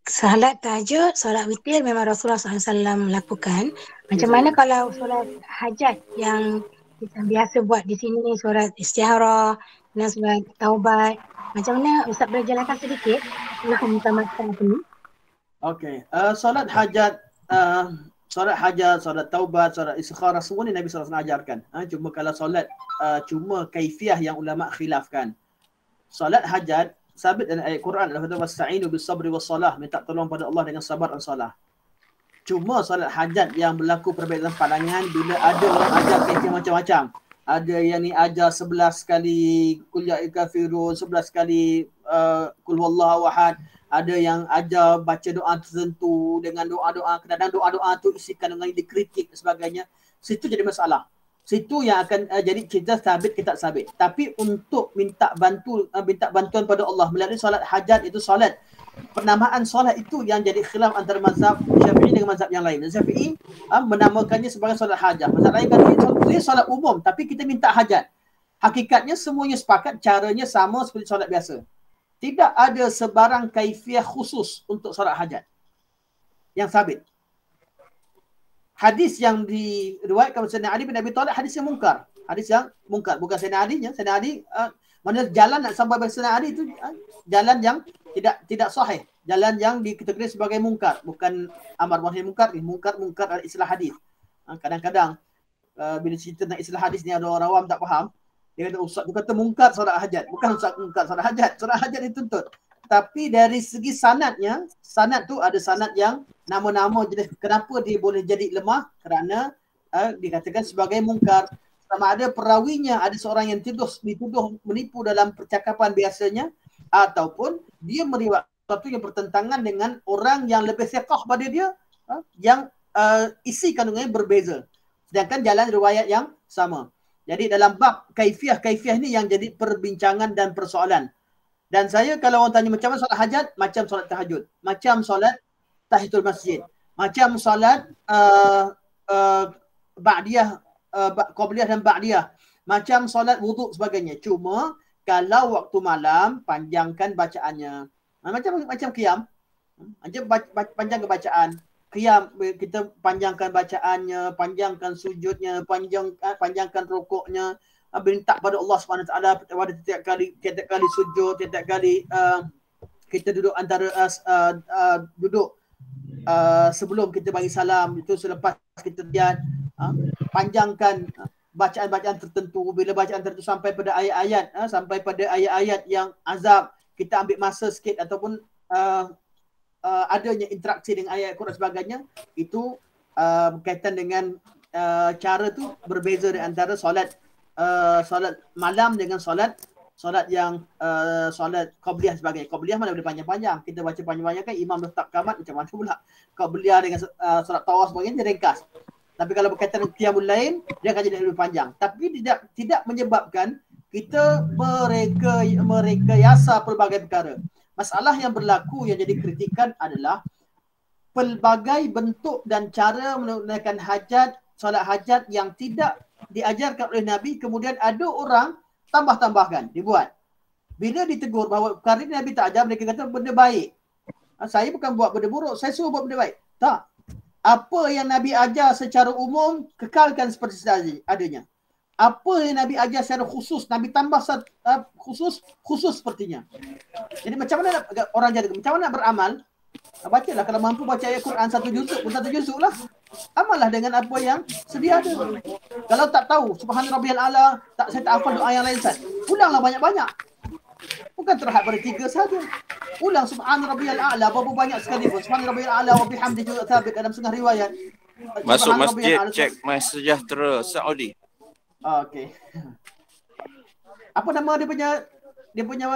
Salat tahajud, solat witir memang Rasulullah SAW lakukan. Macam mana kalau solat hajat yang kita biasa buat di sini, solat istikharah dan solat taubat, macam mana Ustaz boleh jelaskan sedikit? Nak minta maaf ni. Okey, solat hajat, solat taubat, solat istikharah, semua ni Nabi SAW ajarkan. Cuma kalau solat cuma kaifiah yang ulama khilafkan. Solat hajat sabit dalam ayat Quran, Allah kata wasta'inu bis-sabri was-salah, minta tolong pada Allah dengan sabar dan solat. Cuma solat hajat yang berlaku perbezaan pandangan bila ada orang ajar kaifiah macam-macam. Ada yang ni ajar 11 kali qul ya kafirun, 11 kali qul huwallahu ahad. Ada yang ajar baca doa tertentu dengan doa-doa, kadang-kadang doa-doa tu isi kandungan dikritik dan sebagainya. Situ jadi masalah. Situ yang akan jadi cerita sabit kita sabit. Tapi untuk minta bantuan pada Allah melalui solat hajat, itu solat penamaan solat itu yang jadi khilaf antara mazhab Syafi'i dengan mazhab yang lain. Syafi'i menamakannya sebagai solat hajat. Mazhab lain kata ini solat umum tapi kita minta hajat. Hakikatnya semuanya sepakat caranya sama seperti solat biasa. Tidak ada sebarang kaifiah khusus untuk solat hajat yang sabit. Hadis yang diriwayatkan oleh Sayyidina Ali bin Abi Thalib, hadis yang mungkar. Hadis yang mungkar. Bukan Sayyidina Ali-nya. Sayyidina Ali, mana jalan nak sampai kepada Sayyidina Ali itu jalan yang tidak sahih. Jalan yang dikategori sebagai mungkar. Bukan amar ma'ruf nahi munkar. Mungkar adalah istilah hadis. Kadang-kadang bila cerita tentang istilah hadis ni ada orang awam tak faham. Dia kata ustaz tu kata mungkar solat hajat. Bukan ustaz mungkar solat hajat. Solat hajat dituntut. Tapi dari segi sanadnya, sanad tu ada sanad yang nama-nama jenis kenapa dia boleh jadi lemah kerana dikatakan sebagai mungkar. Sama ada perawinya ada seorang yang dituduh menipu dalam percakapan biasanya ataupun dia sesuatu yang bertentangan dengan orang yang lebih thiqah pada dia, yang isi kandungannya berbeza. Sedangkan jalan riwayat yang sama. Jadi dalam bab kaifiah ni yang jadi perbincangan dan persoalan. Dan saya kalau orang tanya macam mana solat hajat, macam solat tahajud, macam solat tahiyatul masjid, macam solat ba'diyah, qabliyah dan ba'diyah, macam solat wuduk sebagainya. Cuma kalau waktu malam panjangkan bacaannya. Macam qiyam. Macam panjang bacaan. Qiyam kita panjangkan bacaannya, panjangkan sujudnya, panjangkan rukuknya, minta pada Allah SWT pada setiap kali sujud, setiap kali kita duduk antara duduk sebelum kita bagi salam, itu selepas kita diat, panjangkan bacaan-bacaan tertentu. Bila bacaan tertentu sampai pada ayat-ayat yang azab, kita ambil masa sikit ataupun adanya interaksi dengan ayat Quran sebagainya, itu berkaitan dengan cara tu berbeza di antara solat malam dengan solat yang solat qabliyah sebagainya. Qabliyah mana boleh panjang-panjang, kita baca panjang-panjang kan imam letak kamat, macam mana pula qabliyah dengan solat tawaf sebagainya dia ringkas. Tapi kalau berkaitan dengan qiyamul lail, dia akan jadi lebih panjang. Tapi tidak menyebabkan kita merekayasa pelbagai perkara. Masalah yang berlaku yang jadi kritikan adalah pelbagai bentuk dan cara menunaikan hajat, solat hajat yang tidak diajarkan oleh Nabi, kemudian ada orang tambah-tambahkan, dibuat. Bila ditegur bahawa perkara ini Nabi tak ajar, mereka kata benda baik. Saya bukan buat benda buruk, saya suruh buat benda baik. Tak. Apa yang Nabi ajar secara umum, kekalkan seperti adanya. Apa yang Nabi ajar secara khusus, Nabi tambah khusus sepertinya. Jadi macam mana orang jadi, macam mana nak beramal? Bacalah, kalau mampu baca ayat Quran satu juzuk lah. Amallah dengan apa yang sedia ada. Kalau tak tahu Subhana Rabbiyal A'la, saya tak hafal doa yang lain, Ustaz, ulanglah banyak-banyak. Bukan terhad pada 3 saja. Ulang Subhana Rabbiyal A'la berapa banyak sekali pun. Subhana Rabbiyal A'la wa bihamdihi juga sabit dalam setengah riwayat. Masuk masjid, cek My Sejahtera Saudi. Okey. Apa nama dia punya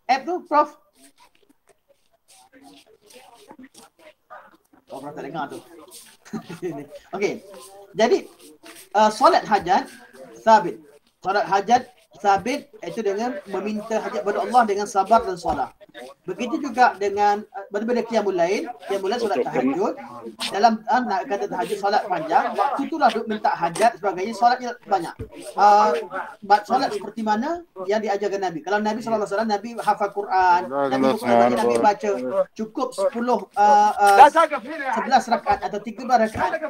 app tu, Prof? Oh, Prof tak dengar tu. Okey. Jadi solat hajat sabit. Solat hajat sabit itu dengan meminta hajat kepada Allah dengan sabar dan solat. Begitu juga dengan berbeda qiyamul lail solat tahajud. Dalam nak kata tahajud solat panjang, waktu itulah duk minta hajat sebagainya, solatnya banyak. Solat seperti mana yang diajarkan Nabi. Kalau Nabi SAW, Nabi hafal Quran, Nabi baca cukup 11 rakaat atau 13 rakaat.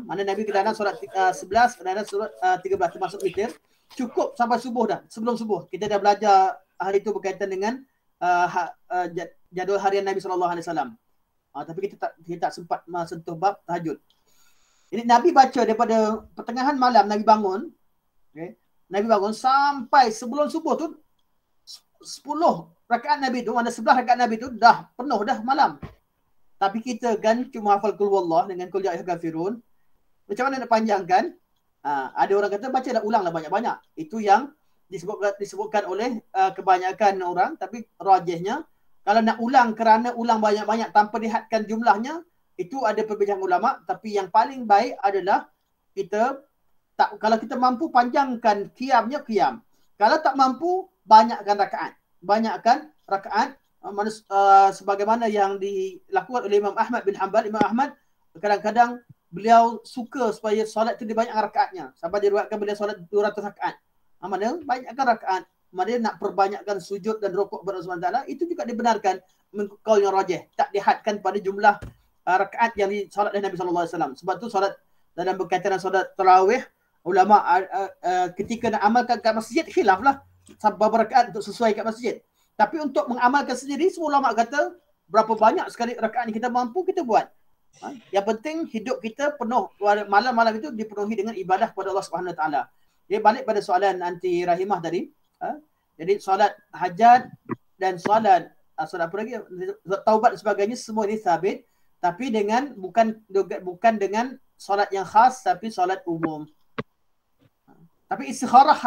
Mana Nabi kadang-kadang solat 11, kadang-kadang solat 13 termasuk witir. Cukup sampai subuh dah. Sebelum subuh kita dah belajar hari itu berkaitan dengan jadual harian Nabi SAW. Tapi kita tak sempat sentuh bab tahajud. Ini Nabi baca daripada pertengahan malam Nabi bangun. Okay. Nabi bangun sampai sebelum subuh tu 10 rakaat Nabi tu, mana 11 rakaat Nabi tu dah penuh dah malam. Tapi kita kan cuma hafal qul huwallah dengan qul ya ayyuhal kafirun. Macam mana nak panjangkan? Ada orang kata bacalah, ulanglah banyak-banyak. Itu yang disebutkan oleh kebanyakan orang, tapi rajihnya kalau nak ulang kerana ulang banyak-banyak tanpa dihadkan jumlahnya, itu ada perbincangan ulama, tapi yang paling baik adalah kalau kita mampu panjangkan qiyamnya, qiyam. Kalau tak mampu, banyakkan rakaat. Sebagaimana yang dilakukan oleh Imam Ahmad bin Hanbal. Imam Ahmad kadang-kadang beliau suka supaya solat itu dibanyakkan rakaatnya. Sampai diriwayatkan beliau solat 200 rakaat. Mana banyakkan rakaat. Mana nak perbanyakkan sujud dan rukuk kepada Allah SWT, itu juga dibenarkan mengikut qaul yang rajih. Tak dihadkan pada jumlah rakaat yang disolat oleh Nabi SAW. Sebab tu solat dalam berkaitan dengan solat tarawih, ulama ketika nak amalkan kat masjid, khilaf lah berapa rakaat untuk sesuai kat masjid. Tapi untuk mengamalkan sendiri, semua ulama kata berapa banyak sekali rakaat yang kita mampu, kita buat. Yang penting hidup kita penuh, malam-malam itu dipenuhi dengan ibadah kepada Allah Subhanahu Wa Taala. Dia balik pada soalan anti Rahimah tadi. Jadi solat hajat dan solat apa lagi, taubat dan sebagainya, semua ini sabit, tapi dengan bukan dengan solat yang khas, tapi solat umum. Tapi istikharah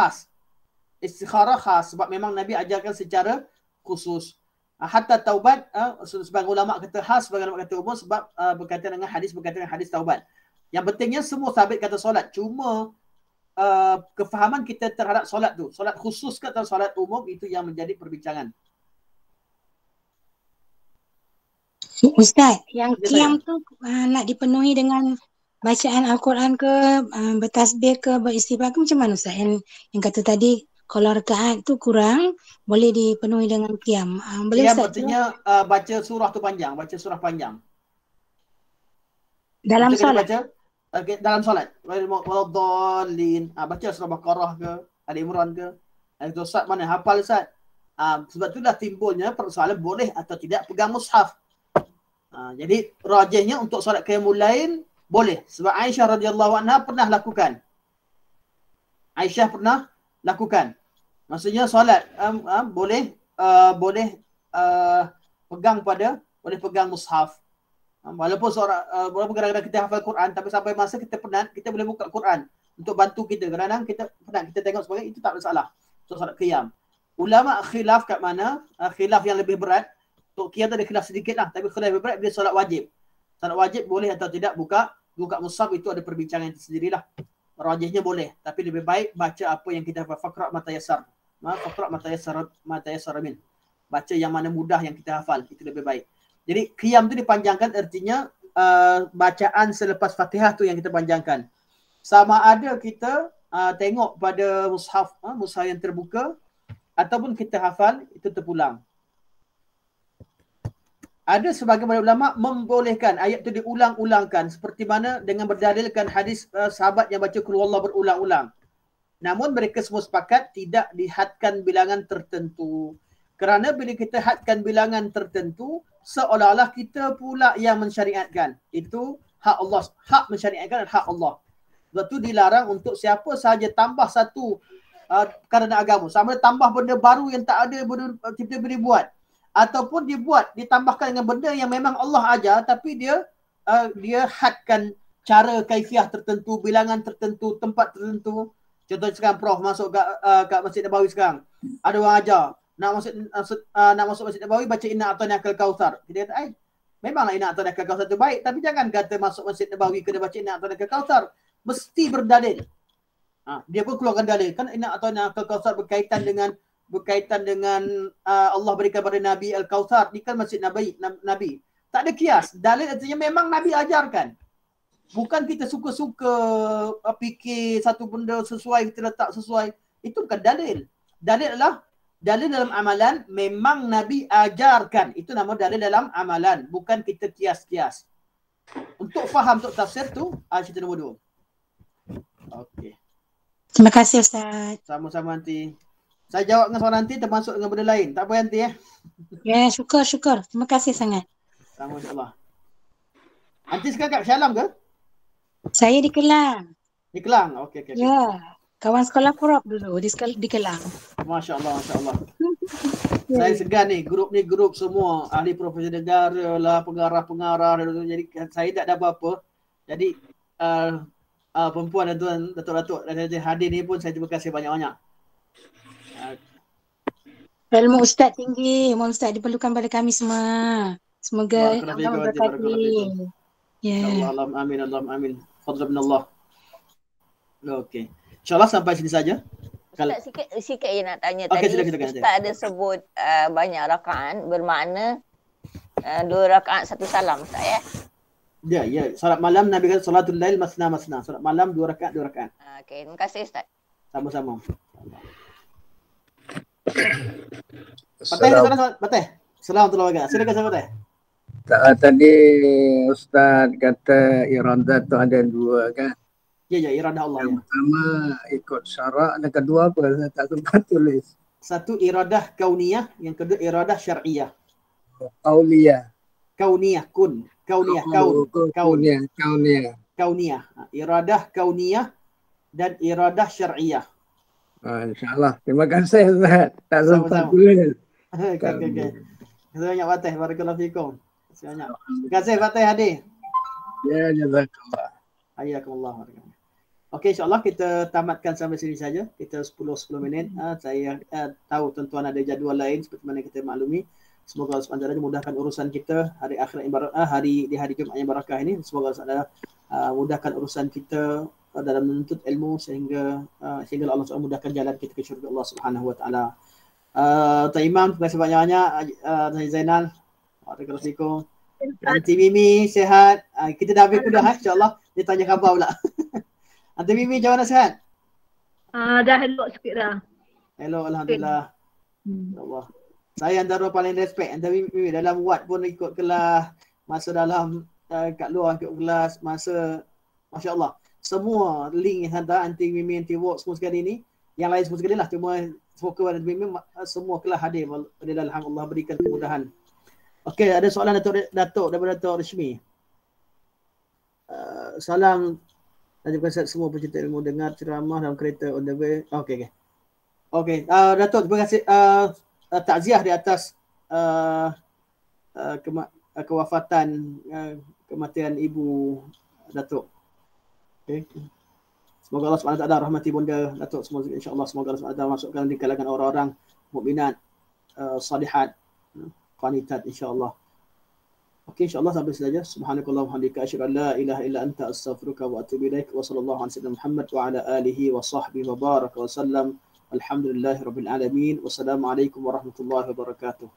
khas sebab memang Nabi ajarkan secara khusus. Hatta taubat, sebagian ulama kata khas, sebagian ulama kata umum sebab berkaitan dengan hadis taubat. Yang pentingnya semua sabit kata solat. Cuma kefahaman kita terhadap solat tu, solat khusus ke atau solat umum, itu yang menjadi perbincangan. Ustaz, yang qiyam tu nak dipenuhi dengan bacaan Al-Quran ke, bertasbih ke, beristighfar ke, macam mana Ustaz? Yang kata tadi kalau rakaat tu kurang, boleh dipenuhi dengan qiyam. Boleh Qiyam Ustaz? artinya baca surah tu panjang, baca surah panjang. Dalam Macam kita solat? baca dalam solat. Waladhdallin. Baca surah Baqarah ke, Ali Imran ke. Itu Ustaz mana hafal Ustaz? Sebab itulah timbulnya persoalan boleh atau tidak pegang mushaf. Jadi rajihnya untuk solat qiyamul lail boleh. Sebab Aisyah radhiyallahu anha pernah lakukan. Aisyah pernah lakukan. Maksudnya solat boleh pegang mushaf. Walaupun walaupun kadang-kadang kita hafal Quran, tapi sampai masa kita penat, kita boleh buka Quran untuk bantu kita. Kadang-kadang kita penat, kita tengok sebagainya, itu tak ada salah. Untuk solat qiyam. Ulama khilaf kat mana, khilaf yang lebih berat. Untuk qiyam tu ada khilaf sedikit lah, tapi khilaf lebih berat bila solat wajib. Solat wajib boleh atau tidak buka mushaf, itu ada perbincangan tersendirilah. Rajihnya boleh, tapi lebih baik baca apa yang kita hafal. Faqra' ma tayassar. Faqra' ma tayassar min. Baca yang mana mudah yang kita hafal, itu lebih baik. Jadi qiyam tu dipanjangkan, artinya bacaan selepas Fatihah tu yang kita panjangkan. Sama ada kita tengok pada mushaf yang terbuka ataupun kita hafal itu terpulang. Ada sebagian ulama membolehkan ayat tu diulang-ulangkan seperti mana dengan berdalilkan hadis sahabat yang baca qul huwallahu berulang-ulang. Namun mereka semua sepakat tidak dihadkan bilangan tertentu. Kerana bila kita hadkan bilangan tertentu, seolah-olah kita pula yang mensyariatkan. Itu hak Allah. Hak mensyariatkan adalah hak Allah. Sebab tu dilarang untuk siapa sahaja tambah satu perkara agama. Sama ada tambah benda baru yang tak ada kita boleh buat. Ataupun ditambahkan dengan benda yang memang Allah ajar, tapi dia hadkan cara kaifiah tertentu, bilangan tertentu, tempat tertentu. Contoh sekarang Prof masuk kat Masjid Nabawi sekarang. Ada orang ajar. Nak masuk Masjid Nabawi baca inna a'tainakal kautsar. Kita kata, memanglah inna a'tainakal kautsar itu baik, tapi jangan kata masuk Masjid Nabawi kena baca inna a'tainakal kautsar. Mesti berdalil. Dia pun keluarkan dalil. Kan inna a'tainakal kautsar berkaitan dengan Allah berikan pada Nabi Al-Kautsar. Ini kan Masjid Nabi. Tak ada kias. Dalil artinya memang Nabi ajarkan. Bukan kita suka-suka fikir satu benda sesuai, kita letak sesuai. Itu bukan dalil. Dalil adalah dalil dalam amalan, memang Nabi ajarkan. Itu nama dalil dalam amalan. Bukan kita kias-kias. Untuk faham, untuk tafsir tu, cerita nombor 2. Okey. Terima kasih Ustaz. Sama-sama nanti. Saya jawab dengan soalan nanti termasuk dengan benda lain. Tak apa nanti ya. Ya, syukur. Terima kasih sangat. Sama insyaAllah. Nanti sekarang kat Syalam ke? Saya di Kelang. Di Kelang? Okey. Ya. Kawan sekolah Prop dulu di Kelang. Masya Allah. Saya segan ni grup semua ahli profesi negara lah, pengarah. Jadi saya tak ada apa-apa. Jadi perempuan dan tuan datuk-datuk dan hadir ni pun saya terima kasih banyak-banyak. Ilmu Ustaz tinggi. Ilmu Ustaz diperlukan pada kami semua. Semoga Allah memberkati. Ya. Allah amin. Fadlan min Allah. Okey. InsyaAllah sampai sini saja. Ustaz, sikit je nak tanya okay, tadi. silakan. Ustaz ada sebut banyak rakaat, bermakna 2 rakaat 1 salam, Ustaz ya? Ya. Salat malam Nabi kata salatul lail masna. Salat malam 2 rakaat. Okey, terima kasih Ustaz. Sama-sama. Pateh. Assalamualaikum. Silakan sama Pateh. Tadi Ustaz kata iradah tu ada 2 kan? Ya, iradah Allah. Yang pertama ikut syarak, dan kedua apa? Saya tak sempat tulis. Satu iradah kauniyah, yang kedua iradah syar'iyah. Kauniyah. Kauniyah. Iradah kauniyah dan iradah syar'iyah. InsyaAllah. Terima kasih Ustaz. Tak sempat tulis. Okey. Terima banyak Fatih. Barakallahu fikum. Terima kasih Fatih hadir. Ya, jazakallah. Hayyakumullah. Okey, insyaAllah kita tamatkan sampai sini saja. Kita 10 minit. Saya tahu tuan-tuan ada jadual lain seperti mana kita maklumi. Semoga Allah SWT mudahkan urusan kita hari akhirat yang hari Jumaat yang barakah ini. Semoga Allah SWT mudahkan urusan kita dalam menuntut ilmu sehingga Allah SWT mudahkan jalan kita ke syurga Allah Subhanahu Wa Taala. Tuan Imam, terima kasih banyak-banyak. Tuan Zainal, Waalaikumsalam. Aunty Mimi sihat. Kita dah habis kuliah insya-Allah. Dia tanya khabar pula. Aunty Mimi macam mana sihat? Dah elok sikit dah. Hello, alhamdulillah. Allah. Saya antara paling respect Aunty Mimi dalam ward pun ikut kelas, masa dalam kat luar ikut kelas, masa masya-Allah. Semua link yang hantar Aunty Mimi, Aunty Work semua sekali ni, yang lain semua sekali lah, cuma fokus pada Aunty Mimi, semua kelas hadir. Alhamdulillah berikan kemudahan. Okey, ada soalan Datuk daripada Datuk Rishmi. Salam dan juga semua pecinta ilmu, dengar ceramah dalam kereta on the way. Okey. Datuk, terima kasih. Takziah di atas kewafatan, kematian ibu Datuk. Okey. Semoga Allah SWT rahmati bunda Datuk semua, insya-Allah. Semoga Allah SWT masukkan di kalangan orang-orang mukminat, salihat, qanitat insya-Allah. Okey, insya-Allah sampai saja. Subhanakallahumma wa bihamdika asyhadu an la ilaha illa anta astaghfiruka wa atubu ilaik. Wa sallallahu ala sayyidina Muhammad wa ala alihi wa sahbihi wa baraka wa sallam. Alhamdulillahirabbil alamin. Wassalamualaikum warahmatullahi wabarakatuh.